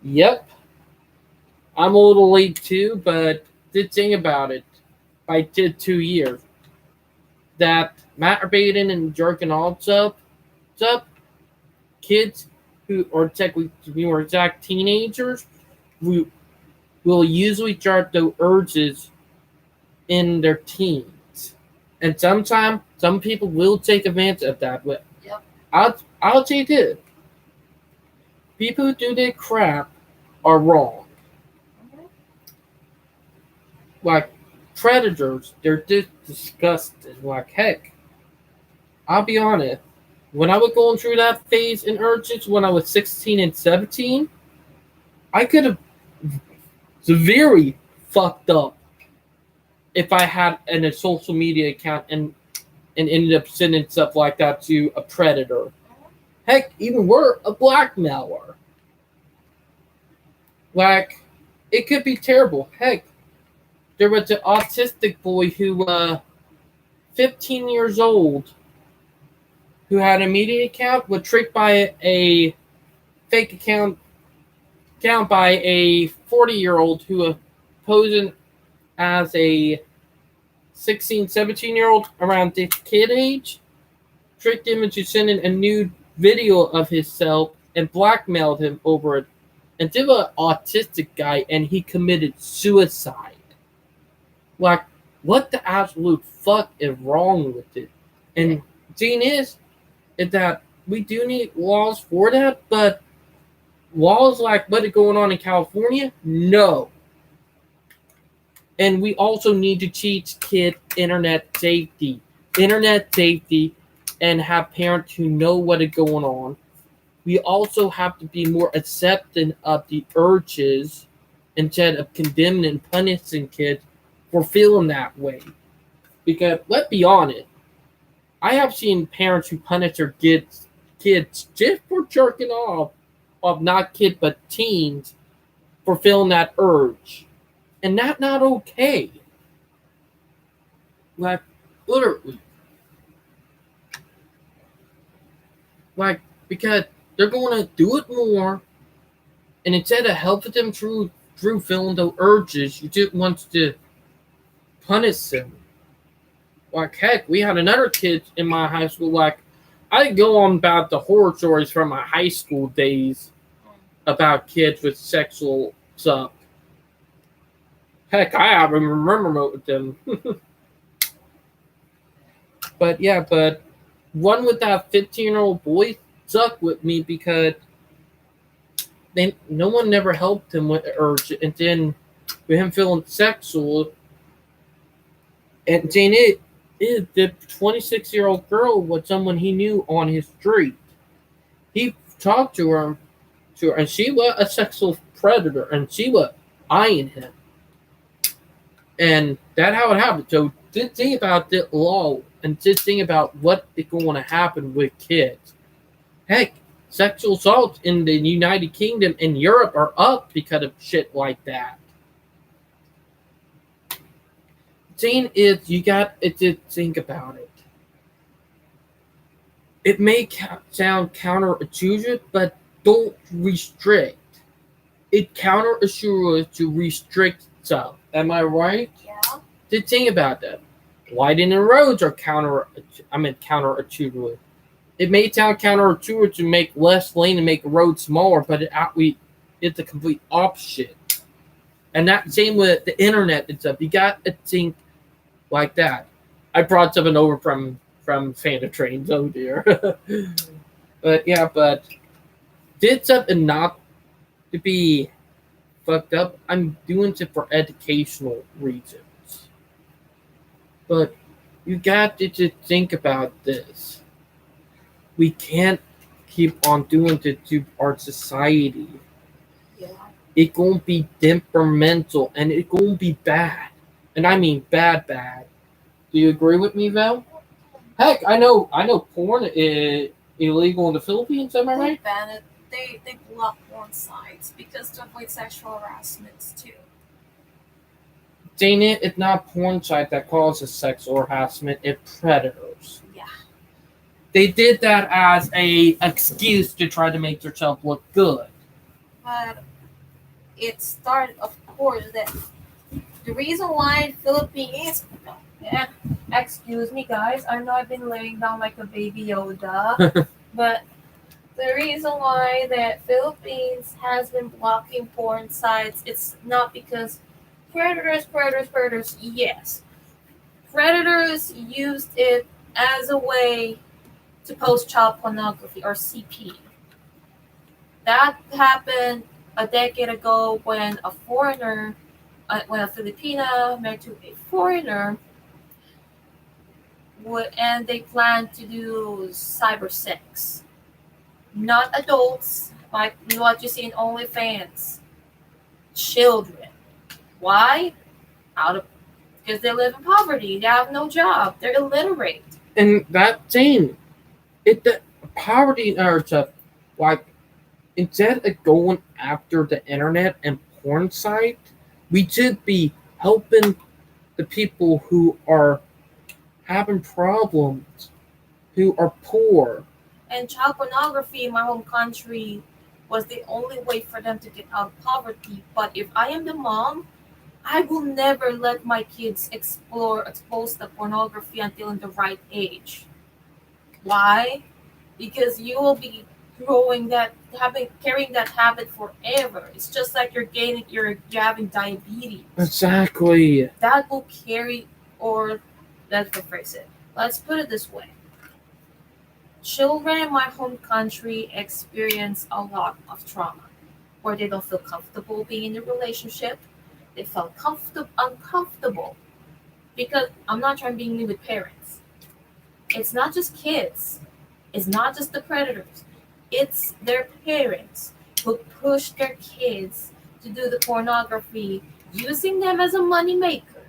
Yep, I'm a little late too, but did think about it. I did 2 years. That masturbating and jerking off up, kids who are technically to be more exact teenagers who will usually start the urges in their teens. And sometimes some people will take advantage of that. But Yep. I'll say this. People who do that crap are wrong. Mhm. Like predators, they're just disgusting. Like heck, I'll be honest. When I was going through that phase in urges when I was 16 and 17, I could have severely fucked up if I had a social media account and ended up sending stuff like that to a predator. Heck, even worse, a blackmailer. Like, it could be terrible. Heck, there was an autistic boy who, 15 years old, who had a media account, was tricked by a fake account by a 40-year-old who was posing as a 16, 17-year-old around the kid age, tricked him into sending a nude video of himself and blackmailed him over it. And they were an autistic guy, and he committed suicide. Like, what the absolute fuck is wrong with it? And the thing is that we do need laws for that, but laws like what is going on in California? No. And we also need to teach kids internet safety, and have parents who know what is going on. We also have to be more accepting of the urges instead of condemning and punishing kids for feeling that way. Because let's be honest, I have seen parents who punish their kids just for jerking off, of not kids but teens, for feeling that urge, and that's not okay. Like literally, like because they're going to do it more, and instead of helping them through feeling the urges, you just want to punish them. Like heck, we had another kid in my high school. Like I could go on about the horror stories from my high school days about kids with sexual stuff. Heck, I even remember with them. But yeah, but one with that 15-year-old boy stuck with me because no one never helped him with the urge, and then with him feeling sexual, and then it the 26-year-old girl was someone he knew on his street. He talked to her, and she was a sexual predator, and she was eyeing him, and that's how it happened. So just think about the law, and just think about what is going to happen with kids. Heck, sexual assaults in the United Kingdom and Europe are up because of shit like that. Thing is, you got to think about it. It may sound counterintuitive, but don't restrict. It counterintuitive to restrict stuff. Am I right? Yeah. Just think about that. Widening roads are counterintuitive. It may sound counterintuitive to make less lane and make a road smaller, but it's the complete opposite. And that same with the internet and stuff. You got to think like that. I brought something over from Fanta Trains. Oh dear. But yeah, but did something not to be fucked up. I'm doing it for educational reasons. But you got to just think about this. We can't keep on doing it to our society. Yeah. It's gonna be temperamental, and it's gonna be bad. And I mean bad. Do you agree with me, Val? Heck, I know porn is illegal in the Philippines, am I They right? ban it. They block porn sites because to avoid sexual harassments too. Dang it, it's not porn site that causes sexual harassment, it's predators. Yeah. They did that as a excuse to try to make themselves look good. But it started, of course, that the reason why Philippines. Yeah, excuse me, guys. I know I've been laying down like a baby Yoda, but the reason why that Philippines has been blocking porn sites, it's not because predators. Yes, predators used it as a way to post child pornography or CP. That happened a decade ago when when a Filipina married to a foreigner, and they planned to do cyber sex. Not adults, like what you see in OnlyFans. Children. Why? Out of Because they live in poverty. They have no job. They're illiterate. And that thing, the poverty or stuff, like instead of going after the internet and porn site, we should be helping the people who are having problems, who are poor. And child pornography in my home country was the only way for them to get out of poverty. But if I am the mom, I will never let my kids expose the pornography until in the right age. Why? Because you will be carrying that habit forever. It's just like you're having diabetes. Exactly. That will carry, or let's rephrase it. Let's put it this way. Children in my home country experience a lot of trauma. where they don't feel comfortable being in a relationship. They felt uncomfortable because I'm not trying to be mean with parents. It's not just kids. It's not just the predators. It's their parents who push their kids to do the pornography, using them as a moneymaker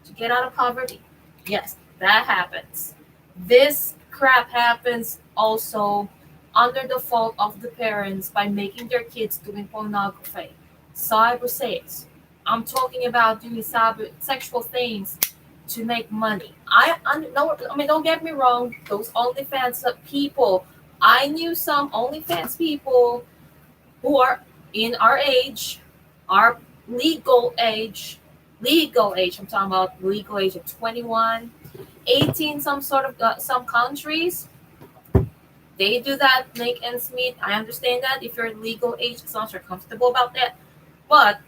to get out of poverty. Yes, that happens. This crap happens also under the fault of the parents by making their kids doing pornography, cyber sex. I'm talking about doing cyber sexual things to make money. No, I mean, don't get me wrong. Those OnlyFans people, I knew some OnlyFans people who are in our age, our legal age, legal age. I'm talking about legal age of 21, 18. Some sort of some countries they do that, make ends meet. I understand that if you're legal age, as long as you're comfortable about that. But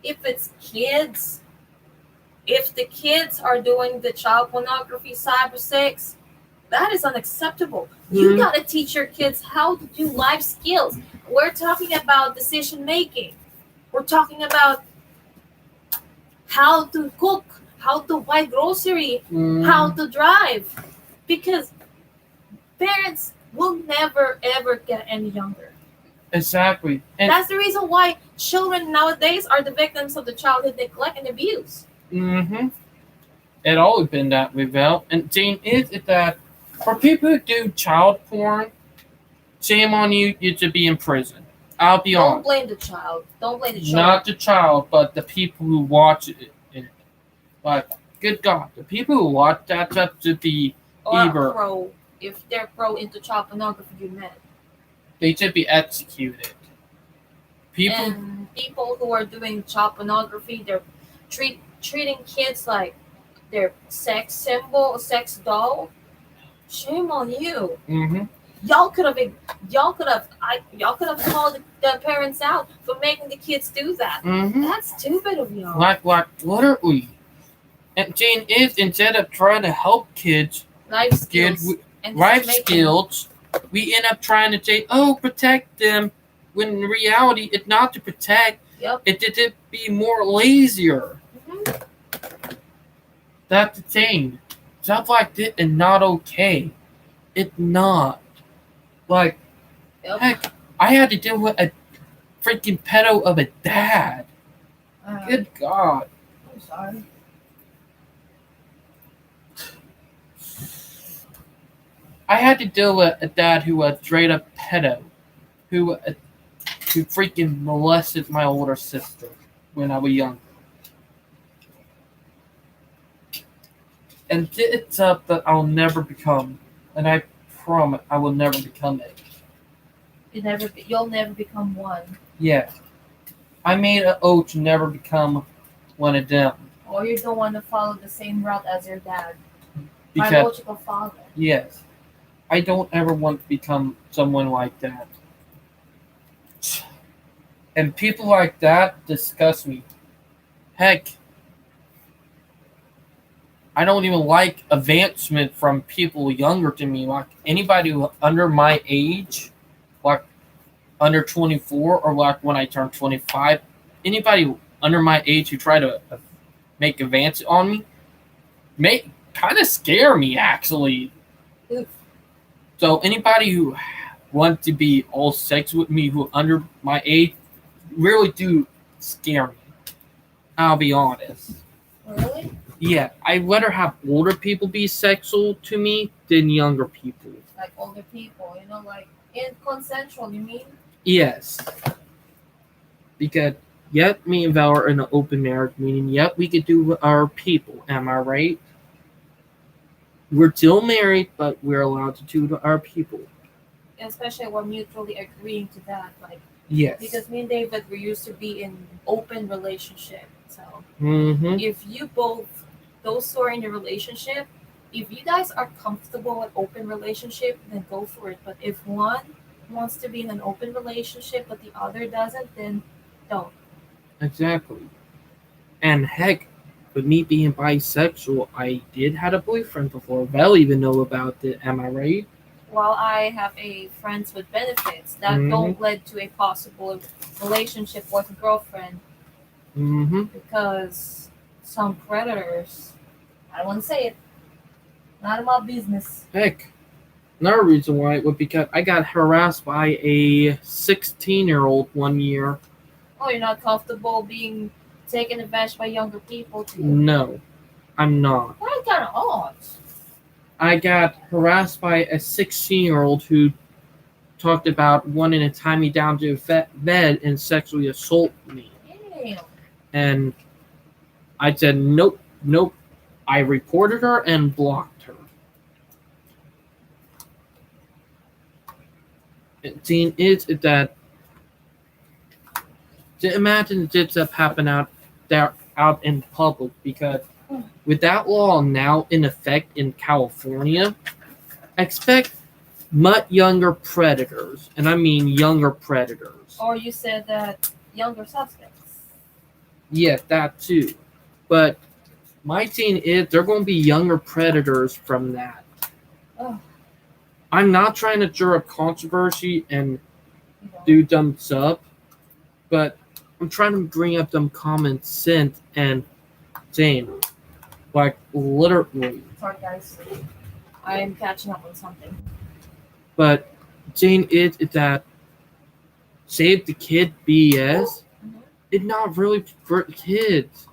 if it's kids, if the kids are doing the child pornography, cyber sex, that is unacceptable. You gotta teach your kids how to do life skills. We're talking about decision making. We're talking about how to cook, how to buy grocery, how to drive. Because parents will never ever get any younger. Exactly. And that's the reason why children nowadays are the victims of the childhood neglect and abuse. It always been that way, Val. And Dean, is it that for people who do child porn, shame on you, you should be in prison. I'll be honest. Don't blame the child. Don't blame the child. Not the child, but the people who watch it. Like, good God, the people who watch that stuff should be or pro. If they're pro into child pornography, you meant. They should be executed. And people who are doing child pornography, they're treating kids like they're sex symbol, sex doll. Shame on you. Y'all could have called the parents out for making the kids do that. That's stupid of y'all. Like, literally. And Jane is, instead of trying to help kids, life skills, we end up trying to say, oh, protect them, when in reality, it's not to protect. Yep. It's to be more lazier. That's the thing. Stuff like this is not okay. It's not. Like, heck, I had to deal with a freaking pedo of a dad. Good God. I'm sorry. I had to deal with a dad who was straight up pedo, who freaking molested my older sister when I was younger. And it's up that I'll never become, and I promise I will never become it. You'll never become one. Yeah. I made an oath to never become one of them. Or you don't want to follow the same route as your dad. Biological father. Yes. I don't ever want to become someone like that. And people like that disgust me. Heck, I don't even like advancement from people younger than me. Like anybody who under my age, like under 24, or like when I turn 25, anybody under my age who try to make advances on me, may kind of scare me actually. So anybody who wants to be all sex with me who under my age really do scare me. I'll be honest. Really? Yeah, I'd rather have older people be sexual to me than younger people. Like older people, like consensual, you mean? Yes. Because, yep, me and Val are in an open marriage, meaning, yep, we could do our people. Am I right? We're still married, but we're allowed to do our people. Especially we're mutually agreeing to that. Like, yes. Because me and David, we used to be in open relationship. So if you both, those who are in a relationship, if you guys are comfortable with open relationship, then go for it. But if one wants to be in an open relationship but the other doesn't, then don't. Exactly. And heck, with me being bisexual, I did have a boyfriend before. Val even know about it. Am I right? while I have a friends with benefits that Mhm. don't lead to a possible relationship with a girlfriend Mm-hmm. because some predators, I don't want to say it, not in my business. Heck, another reason why would because I got harassed by a 16-year-old one year. Oh, you're not comfortable being taken advantage by younger people too. No, I'm not. That kind of odd. I got harassed by a 16-year-old who talked about wanting to tie me down to a bed and sexually assault me. Damn. And I said, nope, nope. I reported her and blocked her. The thing is that to imagine this up happen out there out in public because with that law now in effect in California, expect much younger predators, and I mean younger predators. Or you said that younger suspects. Yeah, that too. But my thing is they're going to be younger predators from that. Oh, I'm not trying to stir up controversy and you know. do dumb stuff, but I'm trying to bring up some common sense and saying, like, literally. Sorry, guys. I'm catching up on something. But saying is that save the kid BS, it's not really for kids.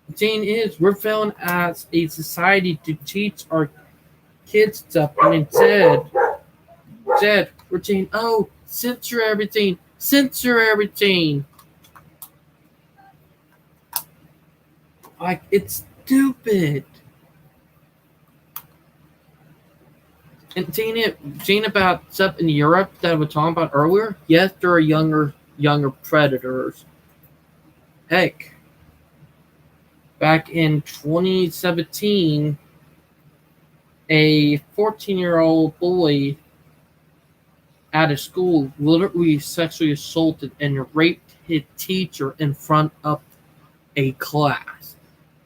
The thing is, we're failing as a society to teach our kids stuff, and instead we're saying, oh, censor everything, censor everything. Like, it's stupid. And saying about stuff in Europe that I was talking about earlier, yes, there are younger predators. Heck, back in 2017, a 14-year-old boy at a school literally sexually assaulted and raped his teacher in front of a class.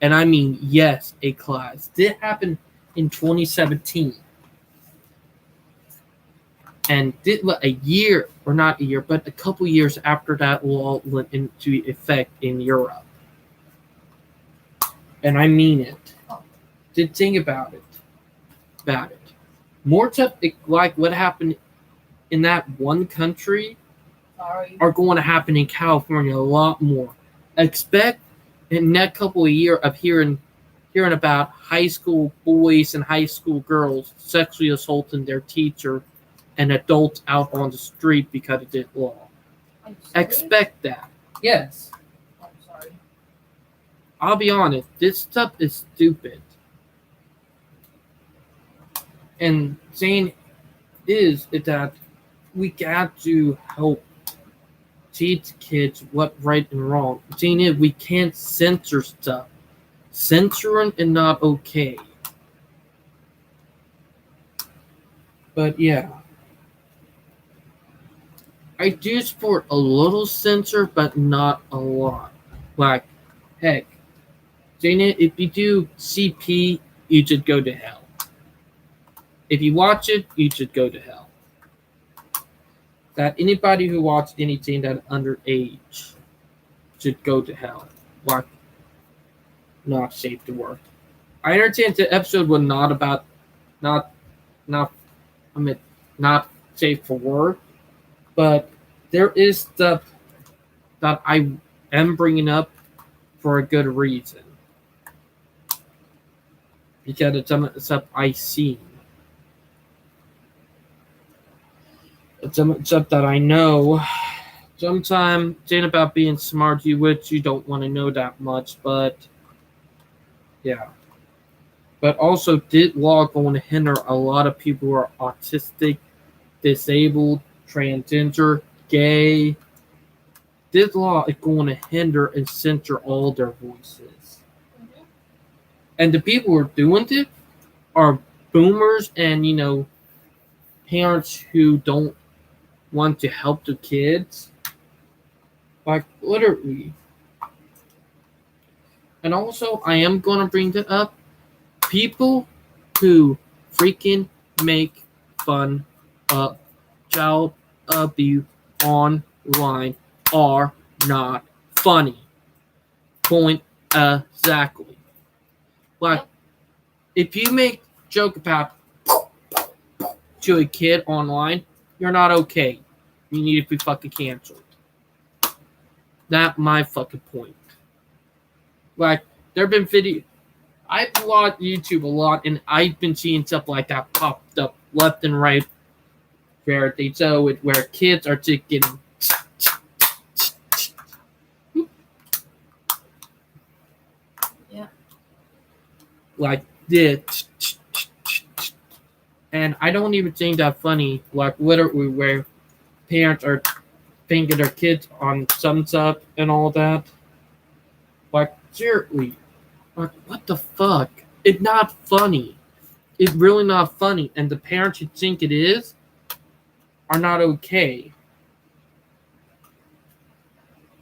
And I mean, yes, a class. This happened in 2017. And did a year, or not a year, but a couple years after that law went into effect in Europe. And I mean it. Did think about it. More stuff like what happened in that one country Sorry. are going to happen in California a lot more. Expect in that couple of years of hearing about high school boys and high school girls sexually assaulting their teacher and adults out on the street because of this law. Are you serious? Expect that. Yes. I'm sorry. I'll be honest, this stuff is stupid. And saying is that we got to help teach kids what right and wrong. Saying is we can't censor stuff. Censoring is not okay. But yeah. I do support a little censor, but not a lot. Like, heck, Jane, if you do CP, you should go to hell. If you watch it, you should go to hell. That anybody who watched anything that underage should go to hell. Like, not safe to work. I understand the episode was not about not safe for work, but there is stuff that I am bringing up for a good reason. Because it's some stuff I see. It's some stuff that I know. Sometimes saying about being smart, you don't want to know that much, but yeah. But also, did law going to hinder a lot of people who are autistic, disabled, transgender, gay? This law is going to hinder and censor all their voices. Mm-hmm. And the people who are doing it are boomers and, parents who don't want to help their kids. Like, literally. And also, I am going to bring that up. People who freaking make fun of child abuse online are not funny. Point exactly. Like, Yep. if you make joke about to a kid online, you're not okay. You need to be fucking canceled. That my fucking point. Like, there have been video. I've watched YouTube a lot, and I've been seeing stuff like that popped up left and right, where they show it where kids are just getting Yeah. like this, and I don't even think that funny. Like literally, where parents are thinking their kids on some stuff and all that. Like seriously, like what the fuck? It's not funny. It's really not funny, and the parents who think it is are not okay.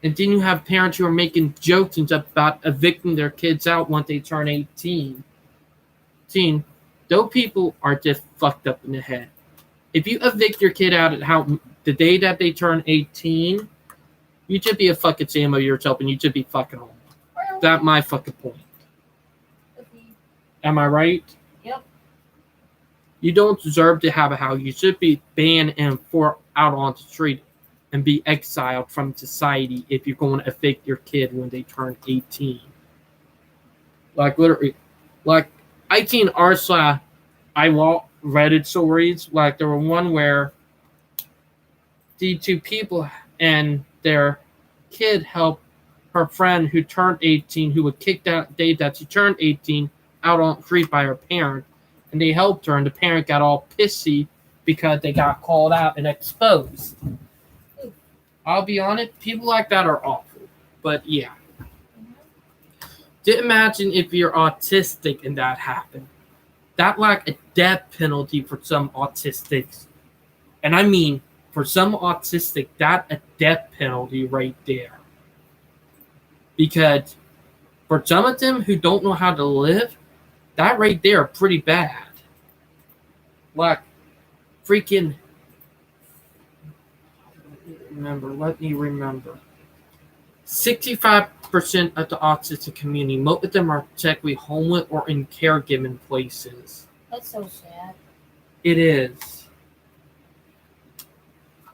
And then you have parents who are making jokes and stuff about evicting their kids out once they turn 18. Those people are just fucked up in the head. If you evict your kid out at how the day that they turn 18, you should be a fucking shame of yourself and you should be fucking home. That's my fucking point. Am I right? Yep. You don't deserve to have a house. You should be banned and out on the street and be exiled from society if you're going to evict your kid when they turn 18. Like literally, like I seen Arsla, I Reddit stories. Like there were one where the two people and their kid helped her friend who turned 18, who was kicked out the day that she turned 18, out on the street by her parent, and they helped her, and the parent got all pissy because they got called out and exposed. I'll be honest, people like that are awful. But yeah. Just imagine if you're autistic and that happened. That like a death penalty for some autistics. And I mean, for some autistic, that a death penalty right there. Because for some of them who don't know how to live, that right there pretty bad. Like, freaking... Let me remember. 65% of the autistic community, most of them are technically homeless or in caregiving places. That's so sad. It is.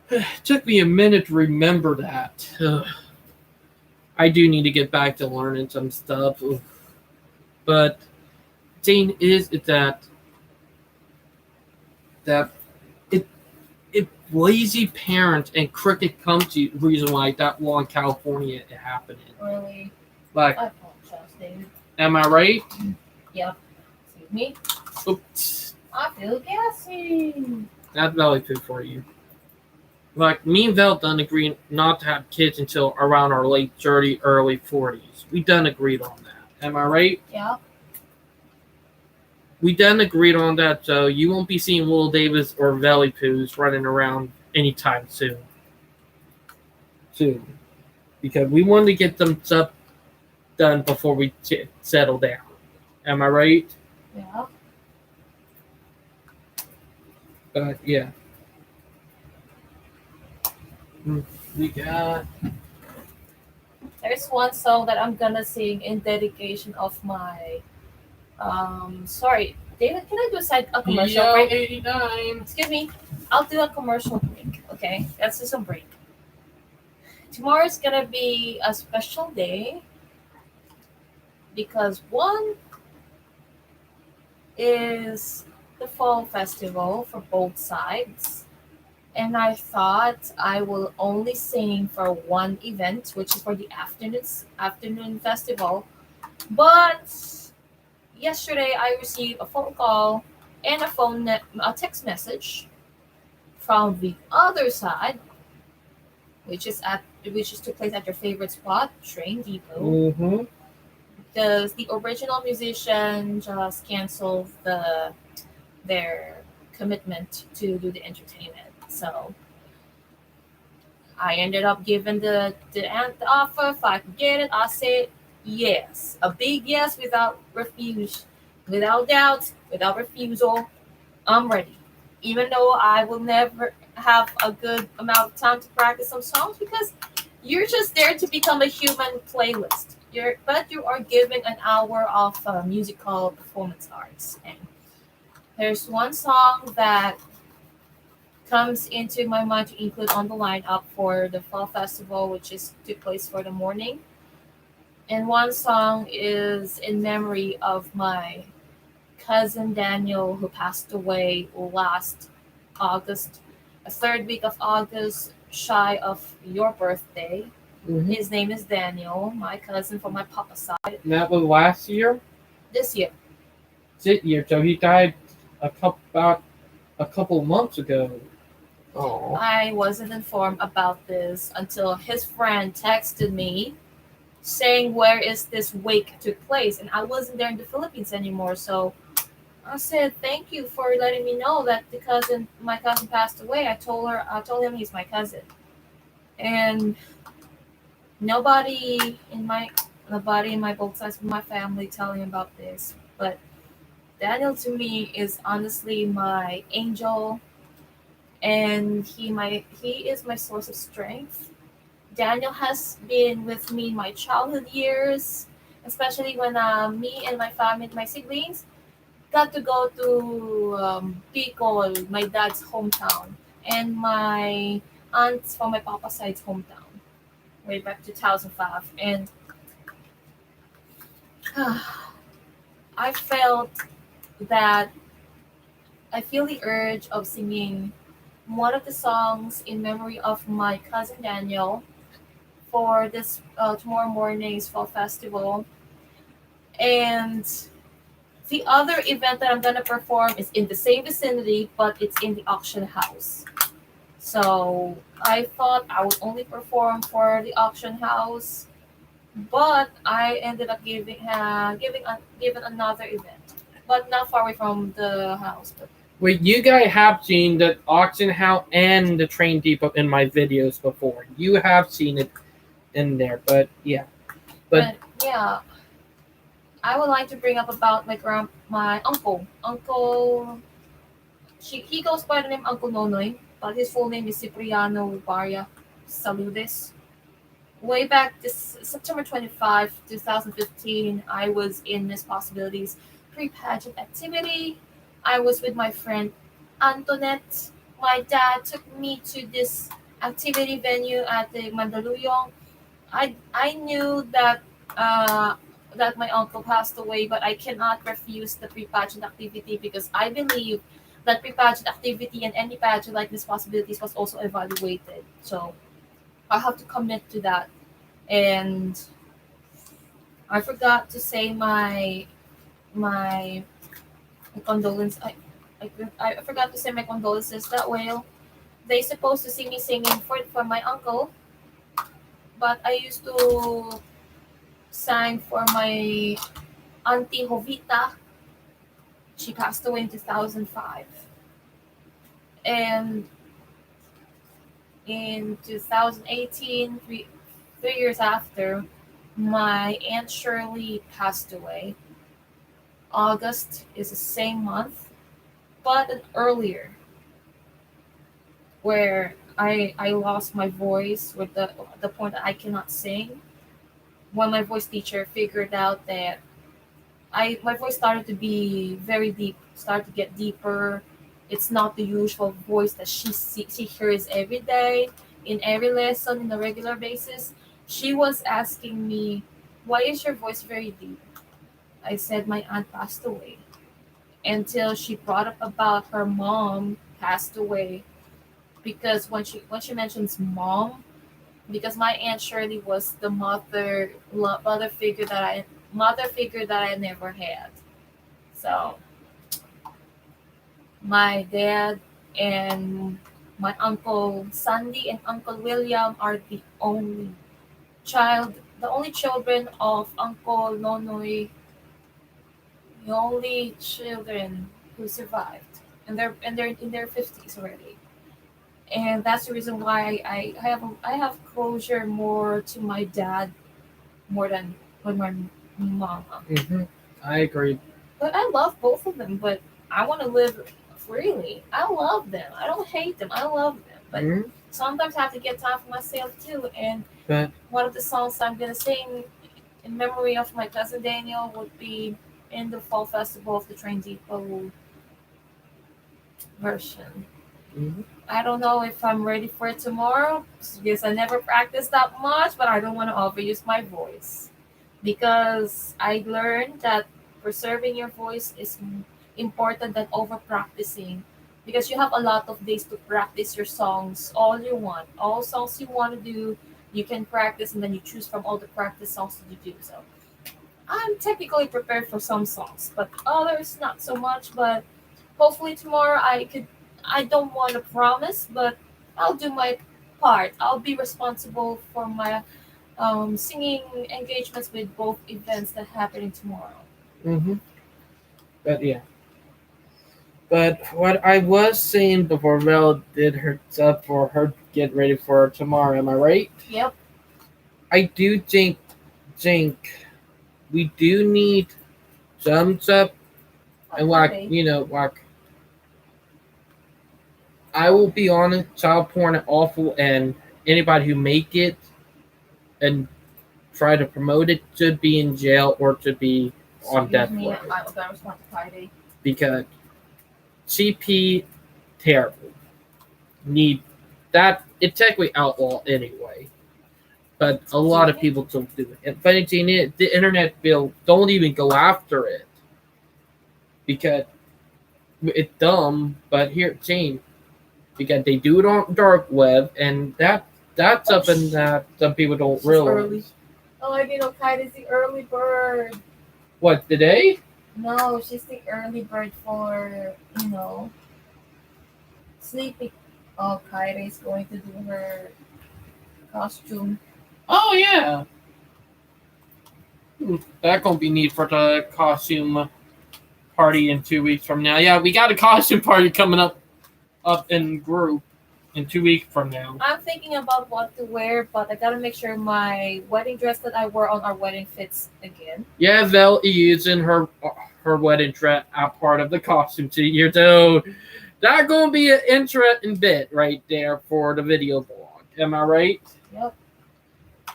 It took me a minute to remember that. I do need to get back to learning some stuff. But the thing is that if lazy parents and crooked companies reason why that law in California is happening. Really? Like, I apologize, David. am I right? Yep. Excuse me. Oops. I feel gassy. That's belly food for you. Like, me and Val done agreed not to have kids until around our late 30s, early 40s. We done agreed on that. Am I right? Yep. We done agreed on that, so you won't be seeing Will Davis or Valley Poos running around anytime soon. Because we wanted to get some stuff done before we settle down. Am I right? Yeah. But, yeah. We got... There's one song that I'm gonna sing in dedication of my sorry, David, can I do a commercial break? 89. Excuse me. I'll do a commercial break, okay? Let's do some break. Tomorrow's gonna be a special day because one is the fall festival for both sides. And I thought I will only sing for one event, which is for the afternoon festival. But yesterday I received a phone call and a text message from the other side, which is took place at your favorite spot, Train Depot. Mm-hmm. The original musician just canceled their commitment to do the entertainment. So I ended up giving the offer. If I could get it, I said yes. A big yes without doubt, without refusal. I'm ready. even though I will never have a good amount of time to practice some songs because you're just there to become a human playlist. But you are given an hour of musical performance arts. And there's one song that comes into my mind to include on the lineup for the fall festival, which is took place for the morning. And one song is in memory of my cousin Daniel, who passed away last August, a third week of August, shy of your birthday. Mm-hmm. His name is Daniel, my cousin from my papa's side. And that was last year, This year, this year. So he died about a couple months ago. Oh. I wasn't informed about this until his friend texted me saying where is this wake took place, and I wasn't there in the Philippines anymore. So I said thank you for letting me know that my cousin passed away. I told him he's my cousin, and nobody in my nobody in my both sides of my family telling about this. But Daniel to me is honestly my angel, and he is my source of strength. Daniel has been with me in my childhood years, especially when me and my family, my siblings, got to go to Bicol, my dad's hometown, and my aunt's from my papa's side's hometown, way back 2005. And I felt that I feel the urge of singing one of the songs in memory of my cousin Daniel for this tomorrow morning's fall festival. And the other event that I'm gonna perform is in the same vicinity, but it's in the auction house. So I thought I would only perform for the auction house, but I ended up giving another event, but not far away from the house. But Wait, you guys have seen the auction house and the train depot in my videos before. You have seen it in there, but yeah. But yeah, I would like to bring up about my uncle. He goes by the name Uncle Nonoy, but his full name is Cipriano Barria Saludes. Way back this September 25, 2015, I was in Miss Possibilities pre-pageant activity. I was with my friend Antoinette. My dad took me to this activity venue at the Mandaluyong. I knew uh, that my uncle passed away, but I cannot refuse the pre-pageant activity because I believe that pre-pageant activity and any pageant like Miss Possibilities was also evaluated. So I have to commit to that. And I forgot to say my condolence. I forgot to say my condolences that way. They supposed to see me singing for my uncle, but I used to sang for my auntie Jovita. She passed away in 2005, and in 2018, 3 years after, my aunt Shirley passed away. August is the same month, but an earlier, where I lost my voice with the point that I cannot sing. When my voice teacher figured out that my voice started to be very deep, started to get deeper. It's not the usual voice that she hears every day in every lesson in a regular basis. She was asking me, "Why is your voice very deep?" I said my aunt passed away. Until she brought up about her mom passed away, because when she mentions mom, because my aunt Shirley was the mother figure that I never had. So my dad and my uncle Sandy and Uncle William are the only children of Uncle Nonoy, the only children who survived, and they're in their 50s already. And that's the reason why I have closure more to my dad more than with my mama. I agree. But I love both of them. But I want to live freely. I love them. I don't hate them. I love them. But Mhm. sometimes I have to get time for myself too. And But one of the songs I'm gonna sing in memory of my cousin Daniel would be in the Fall Festival of the Train Depot version. mhm. I don't know if I'm ready for it tomorrow because I never practiced that much, but I don't want to overuse my voice because I learned that preserving your voice is important than over practicing because you have a lot of days to practice your songs all you want. All songs you want to do, you can practice and then you choose from all the practice songs that you do. So I'm technically prepared for some songs, but others not so much. But hopefully tomorrow I could. I don't want to promise, but I'll do my part. I'll be responsible for my singing engagements with both events that happening tomorrow. Mhm. But yeah. But what I was saying before Mel did her stuff for her to get ready for tomorrow, am I right? Yep. I do think we do need some stuff and like Okay. like I will be honest, child porn is awful and anybody who make it and try to promote it should be in jail or to be on Excuse death me. row I was respond to Friday. because CP terrible. Need that it technically outlaw anyway. But a lot of people don't do it. And funny thing is, the internet bill don't even go after it because it's dumb. But here, Jane, because they do it on dark web, and that's Oh, something that some people don't she's realize. early. Oh, I didn't know Kite is the early bird. What today? No, she's the early bird for sleeping. Oh, Kyrie is going to do her costume. Oh yeah, that gonna be neat for the costume party in 2 weeks from now. Yeah, we got a costume party coming up in group in 2 weeks from now. I'm thinking about what to wear, but I gotta make sure my wedding dress that I wore on our wedding fits again. Yeah, Vel is using her wedding dress as part of the costume 2 years old. That gonna be an interesting bit right there for the video blog. Am I right? Yep.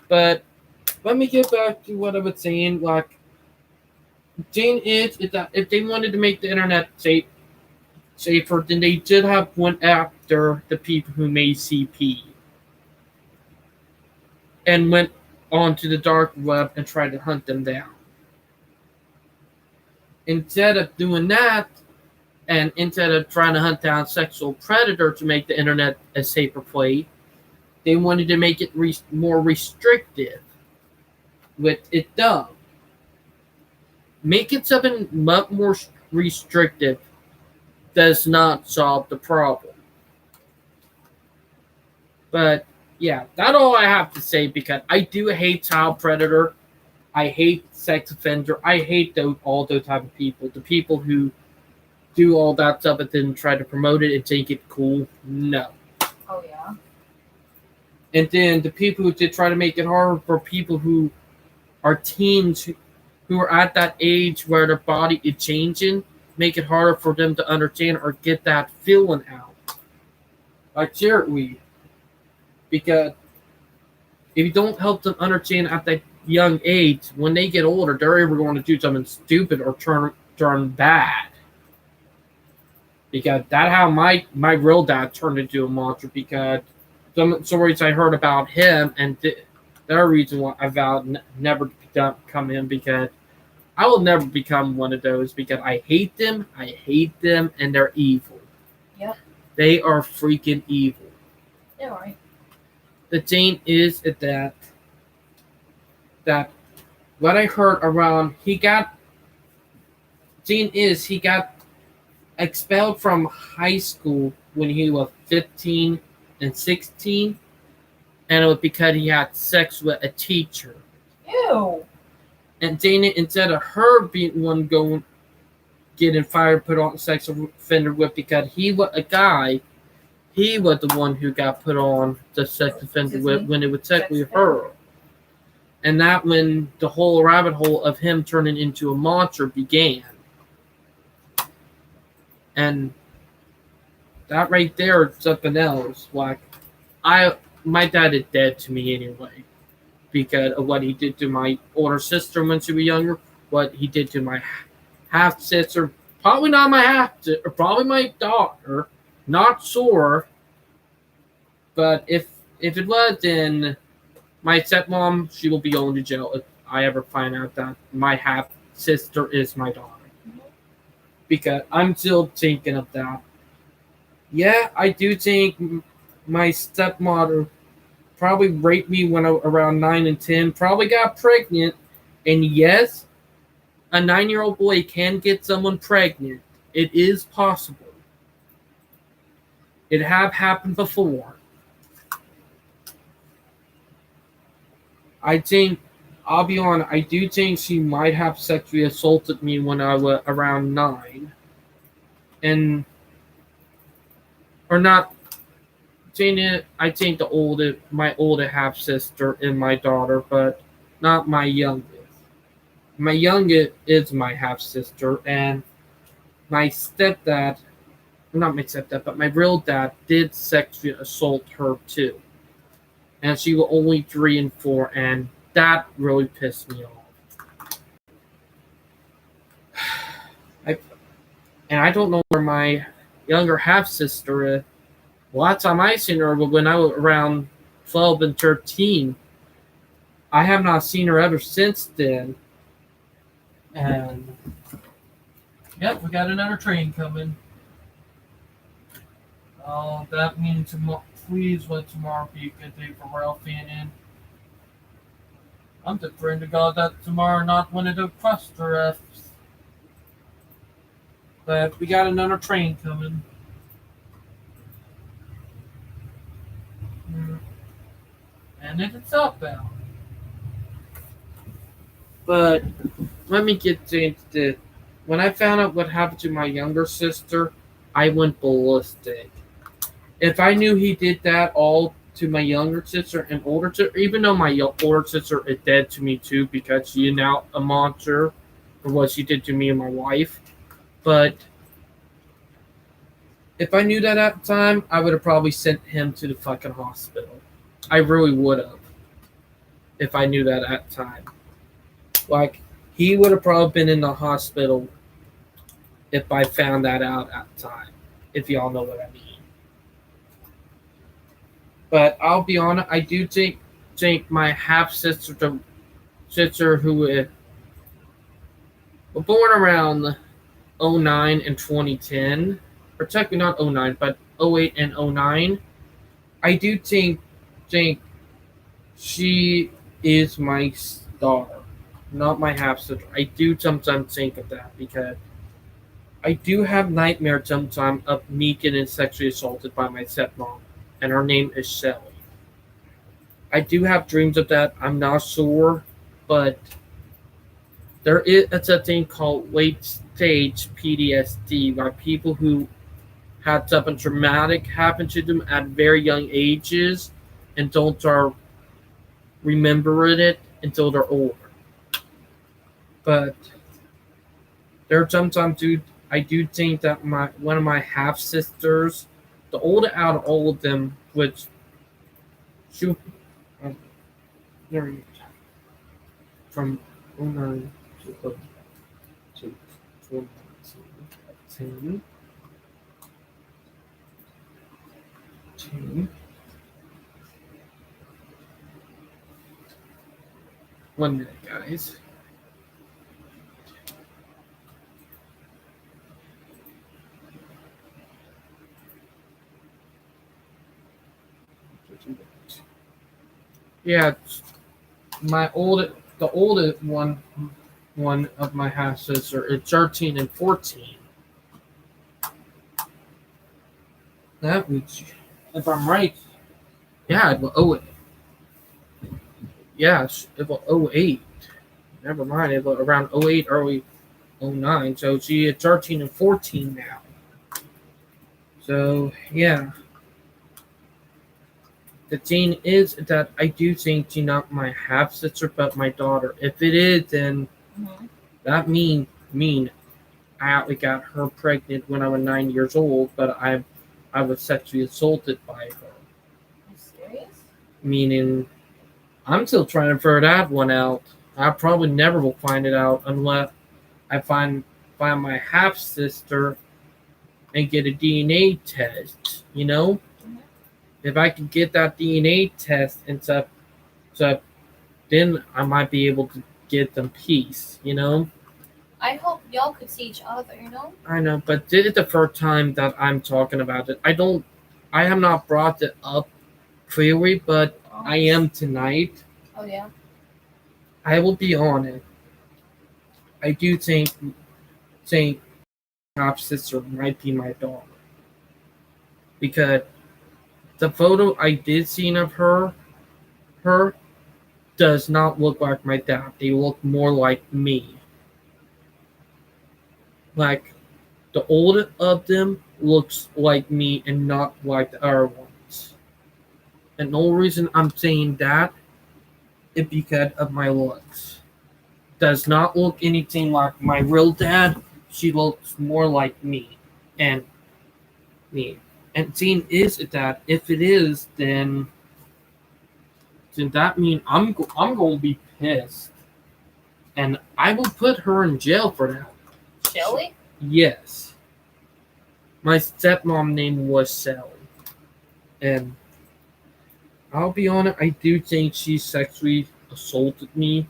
But let me get back to what I was saying. Like Jane is that if they wanted to make the internet safer, then they should have went after the people who made CP and went onto the dark web and tried to hunt them down. Instead of doing that, and instead of trying to hunt down sexual predator to make the internet a safer place, they wanted to make it more restrictive. With it dumb. Make it something much more restrictive does not solve the problem. But yeah, that's all I have to say because I do hate child predator. I hate sex offender. I hate all those type of people. The people who do all that stuff and then try to promote it and think it cool. No. Oh yeah. And then the people who did try to make it hard for people who are teens who are at that age where their body is changing, make it harder for them to understand or get that feeling out. Like Jared, because if you don't help them understand at that young age, when they get older, they're ever going to do something stupid or turn bad. Because that's how my real dad turned into a monster. Because some stories I heard about him, and the reason why I vowed never to become him, because I will never become one of those. Because I hate them, and they're evil. Yep. They are freaking evil. Yeah, right. The thing is that what I heard around he got expelled from high school when he was 15 and 16, and it was because he had sex with a teacher. Ew. And Dana, instead of her being one going getting fired, put on sex offender with because he was a guy, he was the one who got put on the sex offender with when it was technically her. And that when the whole rabbit hole of him turning into a monster began. And that right there is something else. Like my dad is dead to me anyway because of what he did to my older sister when she was younger. What he did to my half sister, probably not my half sister, probably my daughter. Not sure, but if it was, then my stepmom, she will be going to jail if I ever find out that my half sister is my daughter. Because I'm still thinking of that. Yeah, I do think my stepmother probably raped me when I was around 9 and 10, probably got pregnant. And yes, a 9-year-old boy can get someone pregnant. It is possible. It have happened before. I think, I'll be honest, I do think she might have sexually assaulted me when I was around 9. And, or not, I think my older half sister and my daughter, but not my youngest. My youngest is my half sister, and my stepdad, not my stepdad, but my real dad did sexually assault her too. And she was only 3 and 4, and that really pissed me off. I don't know where my younger half sister is. Last time I seen her was when I was around 12 and 13. I have not seen her ever since then. And yep, we got another train coming. Oh, that means please let tomorrow be a good day for Ralph Fannin. I'm just praying to God that tomorrow not one of the cluster F's. But we got another train coming. And it's southbound. But let me get into this. When I found out what happened to my younger sister, I went ballistic. If I knew he did that all to my younger sister and older sister, even though my older sister is dead to me too because she is now a monster for what she did to me and my wife. But if I knew that at the time, I would have probably sent him to the fucking hospital. I really would have. If I knew that at the time. Like, he would have probably been in the hospital if I found that out at the time. If y'all know what I mean. But I'll be honest, I do think my half sister who was born around 09 and 2010, or technically not 09, but 08 and 09, I do think she is my daughter, not my half sister. I do sometimes think of that because I do have nightmares sometimes of me getting sexually assaulted by my stepmom, and her name is Shelly. I do have dreams of that. I'm not sure, but there is a thing called late stage PTSD, by people who had something traumatic happen to them at very young ages and don't start remembering it until they're older. But there are sometimes I do think that one of my half sisters, the older out of all of them, which she from 09 to 2010. 1 minute, guys. Yeah, the oldest one of my half sister is 13 and 14. That means, if I'm right, yeah, it was 08. Yes, it was 08. Never mind, it was around 08, early 09. So she is 13 and 14 now. So, yeah. The thing is that I do think she's not my half sister, but my daughter. If it is, then that mean I actually got her pregnant when I was 9 years old. But I was sexually assaulted by her. You serious? Meaning, I'm still trying to figure that one out. I probably never will find it out unless I find my half sister and get a DNA test. You know, Mhm. if I can get that DNA test and stuff, then I might be able to get some peace. You know. I hope y'all could see each other, you know? I know, but this is the first time that I'm talking about it. I have not brought it up clearly, but I am tonight. Oh, yeah? I will be honest. I do think half sister might be my daughter because the photo I did see of her does not look like my dad. They look more like me. Like the older of them looks like me and not like the other ones. And the only reason I'm saying that is because of my looks. Does not look anything like my real dad. She looks more like me. And me. And seeing is that if it is, then that means I'm going to be pissed, and I will put her in jail for that. Shelly? Yes, my stepmom name was Sally, and I'll be honest, I do think she sexually assaulted me,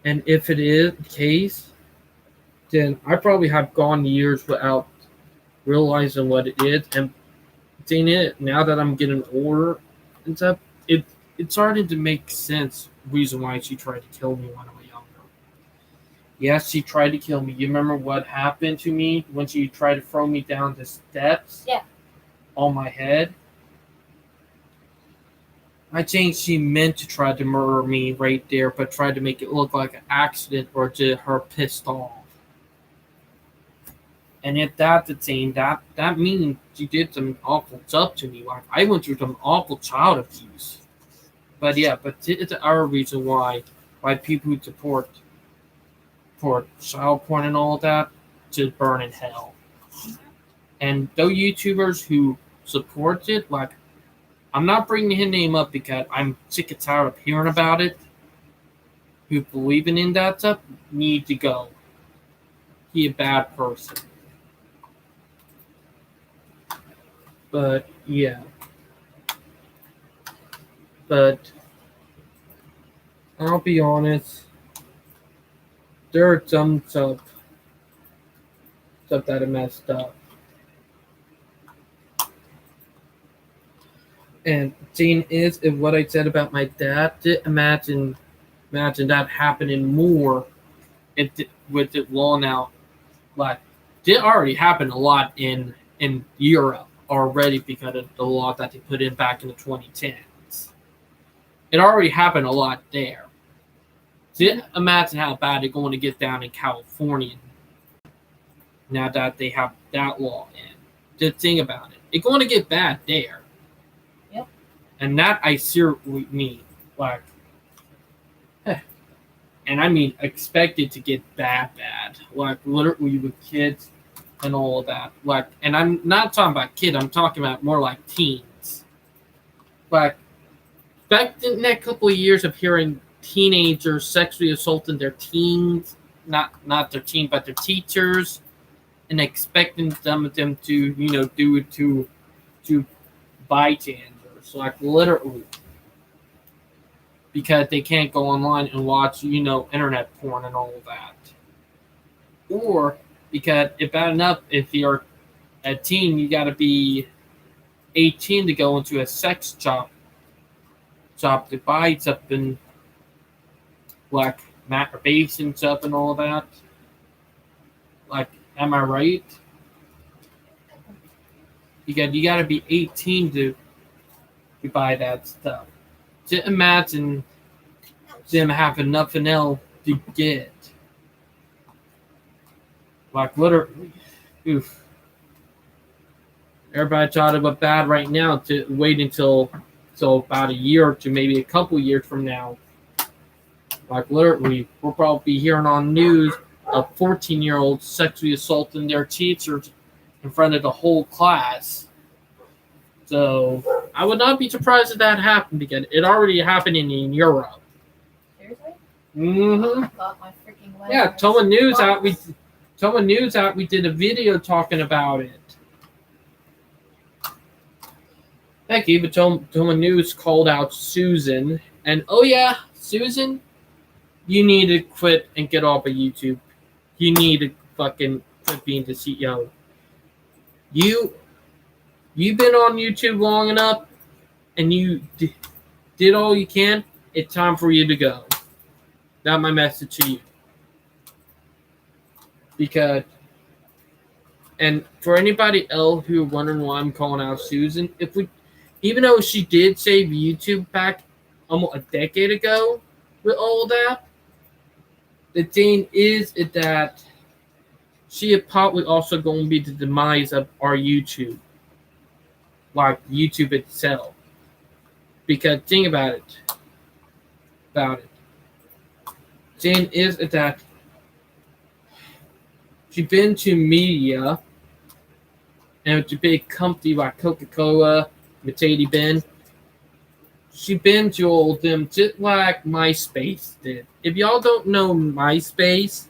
and if it is the case, then I probably have gone years without realizing what it is, and seeing it now that I'm getting older and stuff, it it's starting to make sense. Reason why she tried to kill me when I was younger. Yes, she tried to kill me. You remember what happened to me when she tried to throw me down the steps? Yeah. On my head. I think she meant to try to murder me right there, but tried to make it look like an accident or to her pissed off. And if that's the thing, that means she did some awful stuff to me. Like I went through some awful child abuse. But yeah, but it's our reason why people who support for child porn and all that to burn in hell. And those YouTubers who support it, like I'm not bringing his name up because I'm sick and tired of hearing about it. Who believing in that stuff need to go. He a bad person. But yeah. But I'll be honest. There are some stuff that are messed up. And thing is, if what I said about my dad, imagine that happening more with the law now. Like, it already happened a lot in Europe already because of the law that they put in back in the 2010s. It already happened a lot there. So imagine how bad it's going to get down in California now that they have that law in. Just think about it. It's going to get bad there. Yep. And that I seriously mean. Like, and I mean expect it to get bad. Like, literally with kids and all of that. Like, and I'm not talking about kids. I'm talking about more like teens. Like, back in that couple of years of hearing teenagers sexually assaulting their teens, not their teen, but their teachers, and expecting them to do it to bystanders, like literally, because they can't go online and watch internet porn and all of that, or because if bad enough if you're a teen, you got to be 18 to go into a sex shop to buy something like masturbation stuff and all that. Like, am I right? You got to be 18 to buy that stuff. Just imagine them having nothing else to get. Like, literally, oof. Everybody thought about bad right now to wait until about a year to maybe a couple years from now. Like, literally, we'll probably be hearing on news of 14-year-olds sexually assaulting their teachers in front of the whole class. So I would not be surprised if that happened because it already happened in Europe. Seriously? Mm-hmm. I thought my freaking Yeah, letters. Toma News out. Box. Toma News out. We did a video talking about it. Heck, even Toma News called out Susan, and oh yeah, Susan, you need to quit and get off of YouTube. You need to fucking quit being the CEO. You've been on YouTube long enough, and you did all you can. It's time for you to go. That's my message to you. Because, and for anybody else who wondering why I'm calling out Susan, even though she did save YouTube back almost a decade ago with all that, the thing is that she is probably also going to be the demise of our YouTube, like YouTube itself. Because think about it. Thing is that she's been to media and to big company like Coca-Cola, Mercedes-Benz. She's been to all of them just like MySpace did. If y'all don't know MySpace,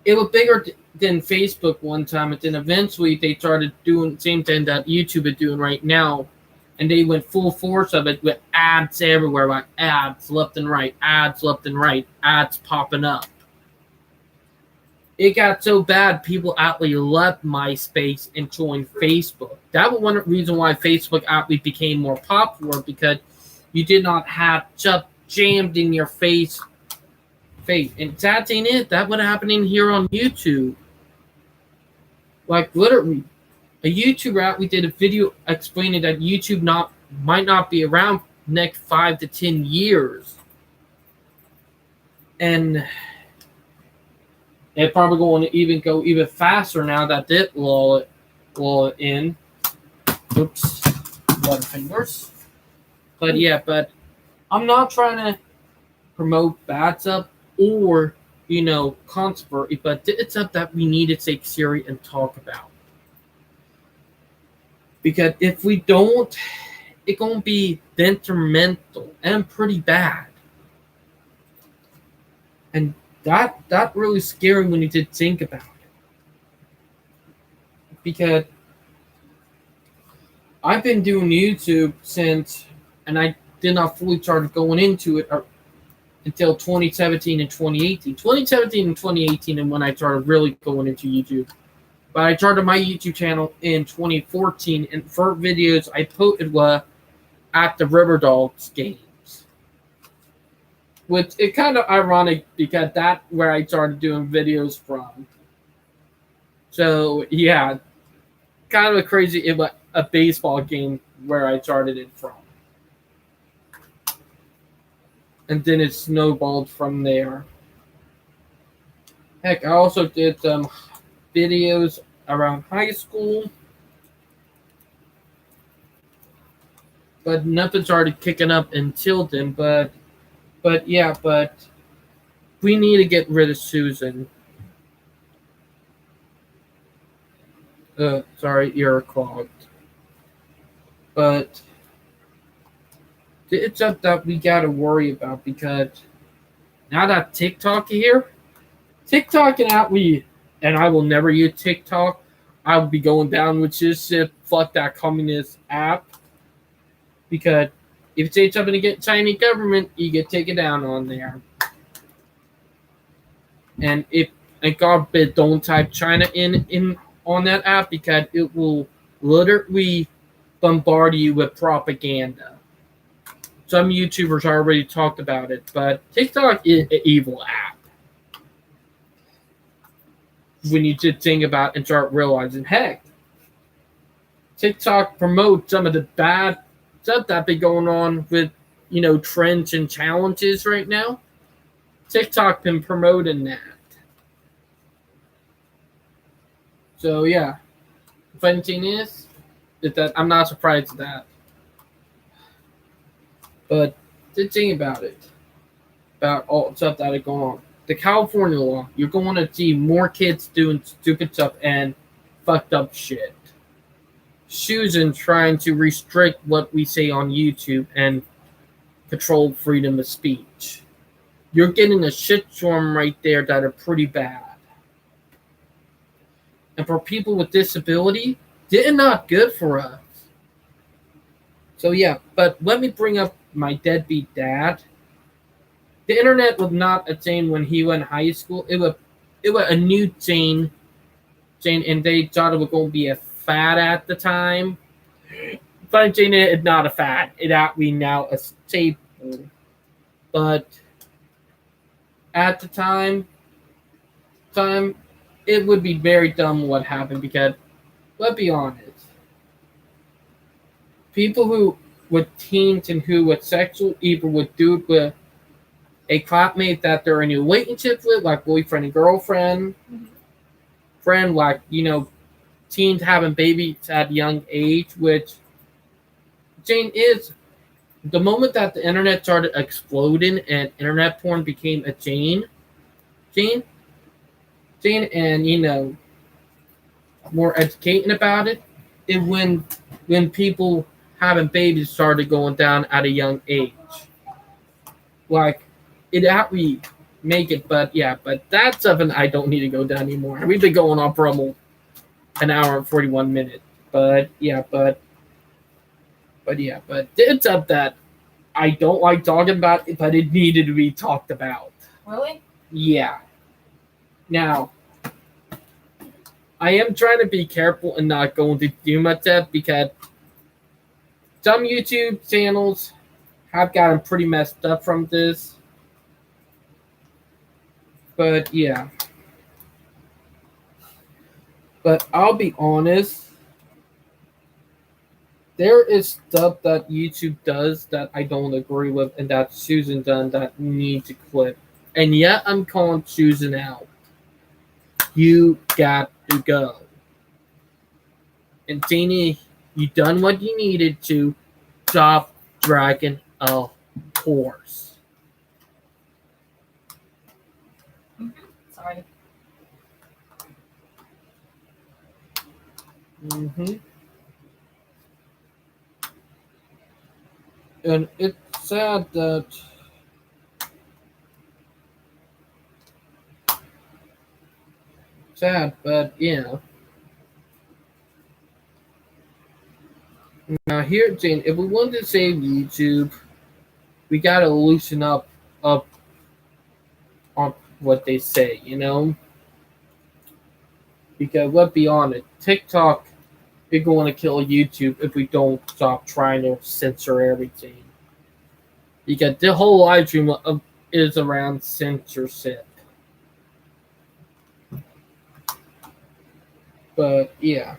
it was bigger than Facebook one time, and then eventually they started doing the same thing that YouTube is doing right now, and they went full force of it with ads everywhere, like ads left and right, ads popping up. It got so bad, people actually left MySpace and joined Facebook. That was one reason why Facebook actually became more popular, because you did not have stuff jammed in your face. And sad thing is, that was happening here on YouTube. Like literally, a YouTuber actually did a video explaining that YouTube might not be around next 5 to 10 years. And it's probably going to go even faster now that it law in. Oops, Butterfingers. But I'm not trying to promote bad stuff or controversy, but it's stuff that we need to take serious and talk about. Because if we don't, it's gonna be detrimental and pretty bad. And that really scary when you did think about it. Because I've been doing YouTube since, and I did not fully start going into it until 2017 and 2018. 2017 and 2018 and when I started really going into YouTube. But I started my YouTube channel in 2014, and first videos I posted were at the River Dogs games. Which it's kind of ironic because that's where I started doing videos from. So yeah, kind of crazy about a baseball game where I started it from. And then it snowballed from there. Heck, I also did some videos around high school. But nothing started kicking up until then. But we need to get rid of Susan. Sorry, ear clogged. But it's something that we gotta worry about, because now that TikTok is here, TikTok and I will never use TikTok. I will be going down with this shit. Fuck that communist app. Because if you say something against Chinese government, you get taken down on there. And God forbid, don't type China in on that app, because it will literally bombard you with propaganda. Some YouTubers already talked about it, but TikTok is an evil app. When you just think about and start realizing, heck, TikTok promotes some of the bad stuff that be going on with, trends and challenges right now. TikTok been promoting that. So yeah, the funny thing is that I'm not surprised at that. But the thing about it, about all the stuff that is going on, the California law, you're going to see more kids doing stupid stuff and fucked up shit. Susan trying to restrict what we say on YouTube and control freedom of speech. You're getting a shitstorm right there that are pretty bad. And for people with disability, they're not good for us. So yeah, but let me bring up my deadbeat dad. The internet was not a thing when he went in high school. It was a new thing, and they thought it was going to be a fad at the time. But it's not a fad. It actually now a staple. But at the time, it would be very dumb what happened because, let's be honest, people who with teens and who with sexual evil would do it with a classmate that they're in a relationship with, like boyfriend and girlfriend, friend, like teens having babies at a young age, which Jane is the moment that the internet started exploding and internet porn became a Jane, and more educating about it, it when people having babies started going down at a young age. Like it actually make it, but that's something I don't need to go down anymore. We've been going on for almost an hour and 41 minutes. But it's up that I don't like talking about it, but it needed to be talked about. Really? Yeah. Now, I am trying to be careful and not go into too much depth because some YouTube channels have gotten pretty messed up from this. But yeah. But I'll be honest. There is stuff that YouTube does that I don't agree with and that Susan done that need to quit. And yet I'm calling Susan out. You got to go. And Tina, you done what you needed to. Stop dragging a horse. Sorry. And it's sad that but yeah. Now here, Jane, if we want to save YouTube, we gotta loosen up on what they say, Because let's be honest, TikTok is going to kill YouTube if we don't stop trying to censor everything. Because the whole live stream is around censorship. But yeah.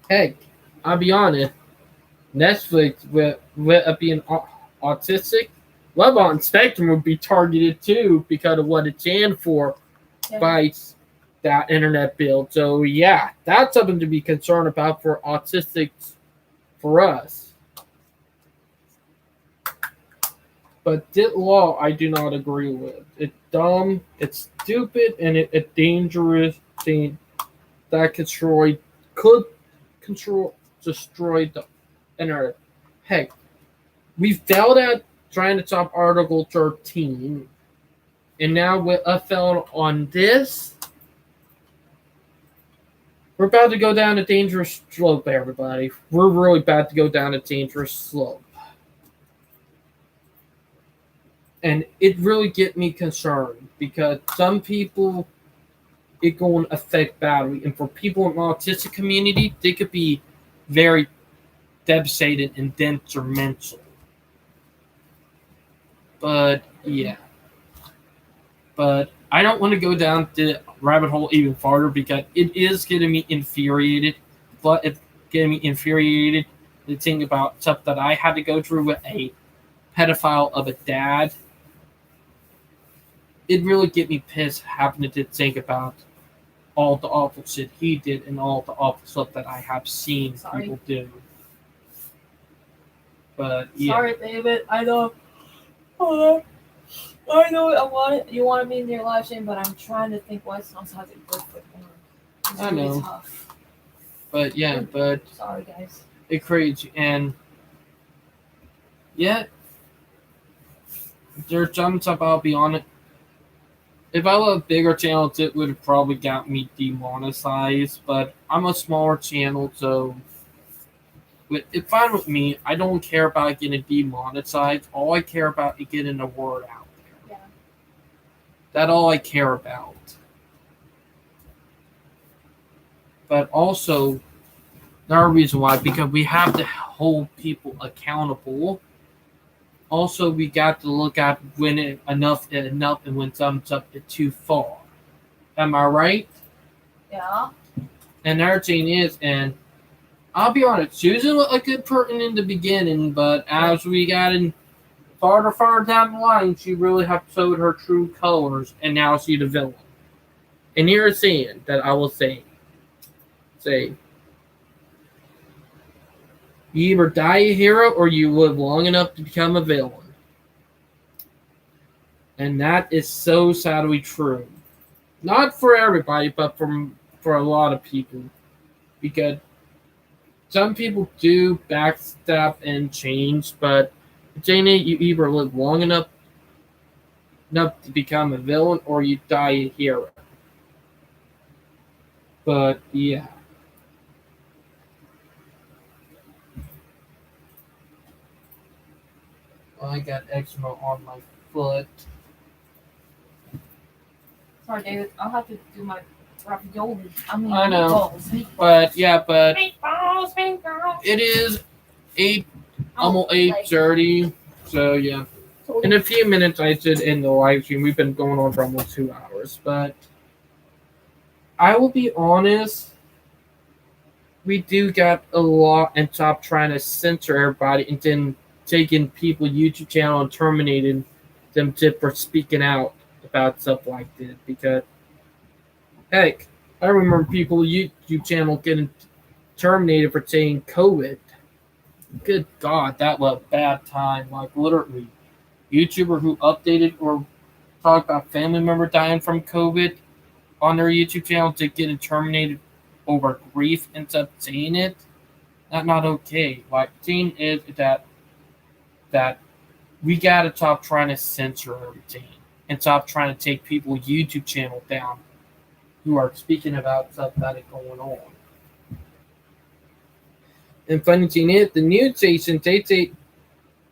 Heck, I'll be honest, Netflix with being autistic, Love on Spectrum would be targeted too because of what it stands for by that internet build. So yeah, that's something to be concerned about for autistics for us. But this law I do not agree with. It's dumb, it's stupid, and it's a dangerous thing that could destroy the internet. Heck, we failed at trying to stop Article 13, and now with a failed on this, we're about to go down a dangerous slope, everybody. We're really about to go down a dangerous slope. And it really get me concerned because some people, it going to affect badly. And for people in the autistic community, they could be very devastated and detrimental. But yeah. But I don't want to go down the rabbit hole even farther because it is getting me infuriated. But it's getting me infuriated to think about stuff that I had to go through with a pedophile of a dad. It really get me pissed having to think about all the awful shit he did and all the awful stuff that I have seen people do. But yeah, Sorry, David. I know. Oh, I know. You want me in your live stream, but I'm trying to think what songs has a good foot on. It's I really know. tough. But yeah, but Sorry, guys. it's crazy. And yeah, there's some stuff I'll be on it. If I was a bigger channel, it would have probably got me demonetized. But I'm a smaller channel, so it's fine with me. I don't care about getting demonetized. All I care about is getting the word out there. Yeah. That's all I care about. But also, another reason why, because we have to hold people accountable. Also, we got to look at when enough is enough and when something's up to too far. Am I right? Yeah. And another thing is, and I'll be honest, Susan was a good person in the beginning, but as we got in farther down the line, she really have showed her true colors, and now she's the villain. And here's a saying that I will say, you either die a hero or you live long enough to become a villain. And that is so sadly true. Not for everybody, but for a lot of people. Because some people do backstab and change, but Jane, you either live long enough to become a villain or you die a hero. But yeah. I got eczema on my foot. Sorry, David. I'll have to do my ravioli. I know. Meatballs. But yeah, but Meatballs. it is 8 almost 8:30. So yeah. In a few minutes I said in the live stream. We've been going on for almost 2 hours. But I will be honest, we do got a lot and stop trying to censor everybody and then taking people YouTube channel and terminating them for speaking out about stuff like this because heck, I remember people YouTube channel getting terminated for saying COVID. Good God, that was a bad time. Like literally, YouTuber who updated or talked about family member dying from COVID on their YouTube channel to getting terminated over grief instead of saying it. That's not okay. Like thing is that we gotta stop trying to censor everything and stop trying to take people's YouTube channel down who are speaking about stuff that is going on. And funny thing is, the news stations they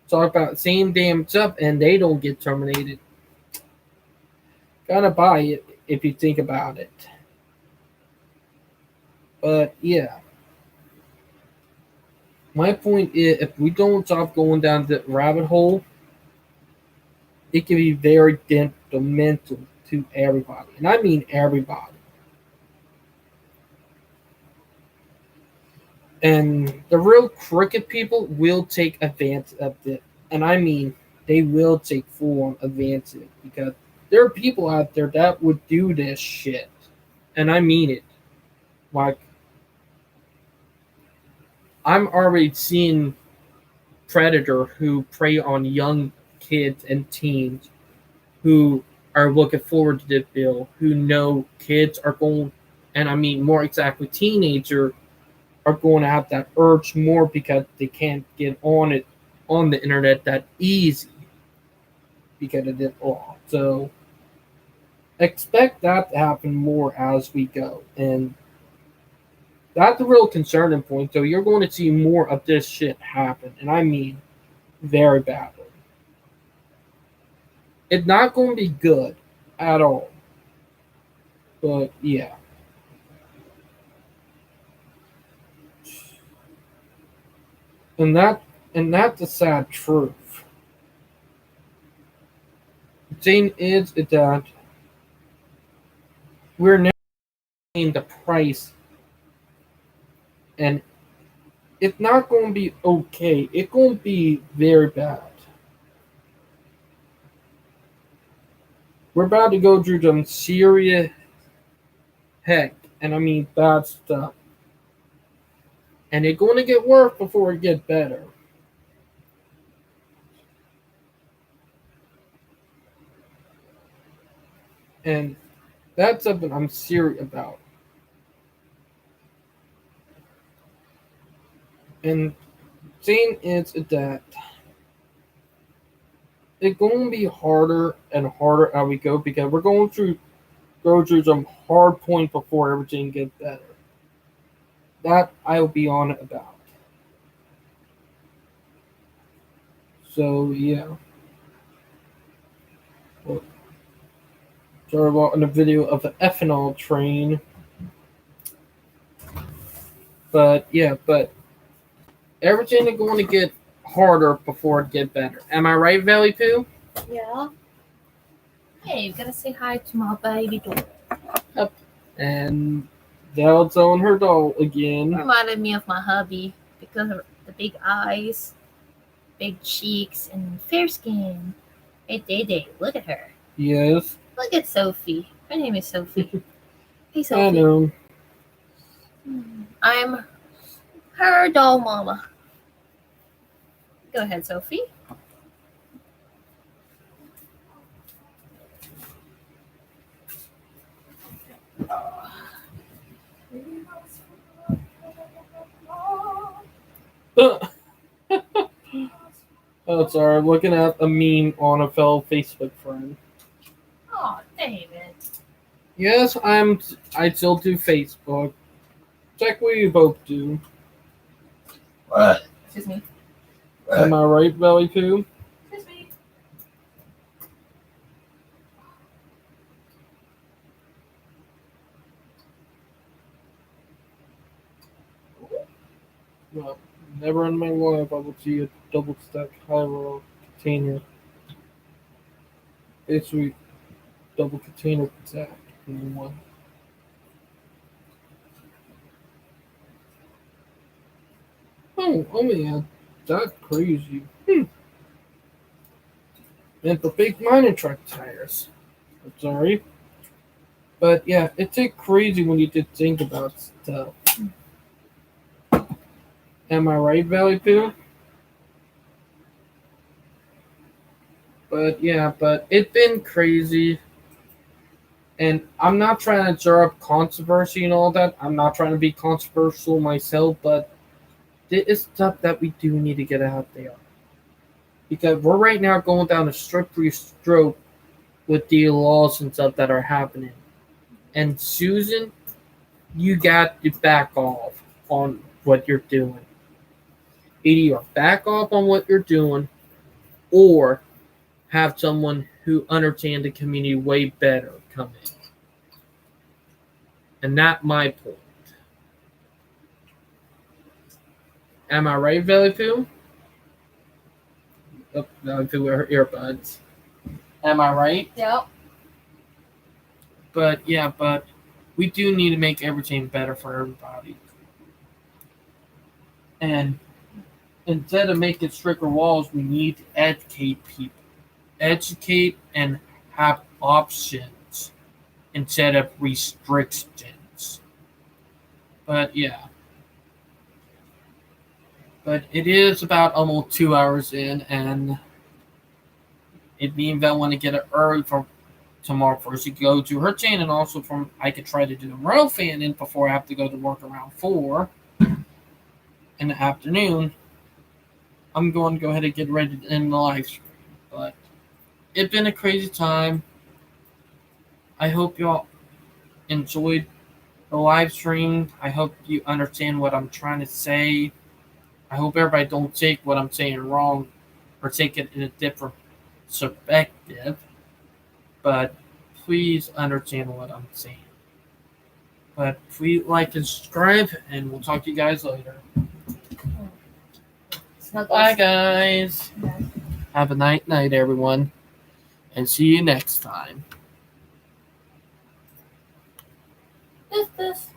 talk about the same damn stuff and they don't get terminated. Gotta buy it if you think about it. But yeah. My point is if we don't stop going down the rabbit hole, it can be very detrimental to everybody. And I mean everybody. And the real crooked people will take advantage of it. And I mean, they will take full on advantage because there are people out there that would do this shit. And I mean it. Like, I'm already seeing predator who prey on young kids and teens who are looking forward to this bill, who know kids are going, and I mean more exactly teenager are going to have that urge more because they can't get on the internet that easy because of this law. So expect that to happen more as we go. And that's a real concerning point. So you're going to see more of this shit happen. And I mean very badly. It's not going to be good at all. But yeah. And that's the sad truth. The thing is that we're now paying the price, and it's not going to be okay. It's going to be very bad. We're about to go through some serious heck, and I mean bad stuff. And it's going to get worse before it gets better. And that's something I'm serious about. And thing is that it's going to be harder and harder as we go because we're going through go through some hard points before everything gets better. That I'll be on it about. So yeah. Well, sorry about in the video of the ethanol train. But yeah, but everything is going to get harder before it get better. Am I right, Valley Pooh? Yeah. Hey, you gotta say hi to my baby doll. Yep. And Dell's on her doll again. Reminded me of my hubby because of the big eyes, big cheeks, and fair skin. Hey, Day Day, look at her. Yes. Look at Sophie. Her name is Sophie. Hey, I Sophie. know. I'm her doll mama. Go ahead, Sophie. Oh, sorry. I'm looking at a meme on a fellow Facebook friend. Oh, David. Yes, I still do Facebook. Check what you both do. What? Excuse me. Am I right, Valley Pooh? Excuse me. No, never in my life I will see a double stack high roll container. Basically, double container stack in one. Oh man, that's crazy. And for big mining truck tires. I'm sorry. But yeah, it's crazy when you did think about stuff. Am I right, Valley Pooh? But yeah, but it's been crazy. And I'm not trying to stir up controversy and all that. I'm not trying to be controversial myself, but this is stuff that we do need to get out there. Because we're right now going down a slippery stroke with the laws and stuff that are happening. And Susan, you got to back off on what you're doing. Either you back off on what you're doing or have someone who understands the community way better come in. And that's my point. Am I right, Valley Pooh? Oh, Valley Pooh with her earbuds. Am I right? Yep. But yeah, but we do need to make everything better for everybody. And instead of making stricter walls, we need to educate people. Educate and have options instead of restrictions. But yeah. But it is about almost 2 hours in, and it means that I want to get it early for tomorrow first to go to her chain, and also from I could try to do the royal fan in before I have to go to work around 4 in the afternoon. I'm going to go ahead and get ready to end the live stream. But it's been a crazy time. I hope y'all enjoyed the live stream. I hope you understand what I'm trying to say. I hope everybody don't take what I'm saying wrong or take it in a different perspective. But please understand what I'm saying. But please like and subscribe, and we'll talk to you guys later. Bye, guys. Have a night, everyone, and see you next time. This.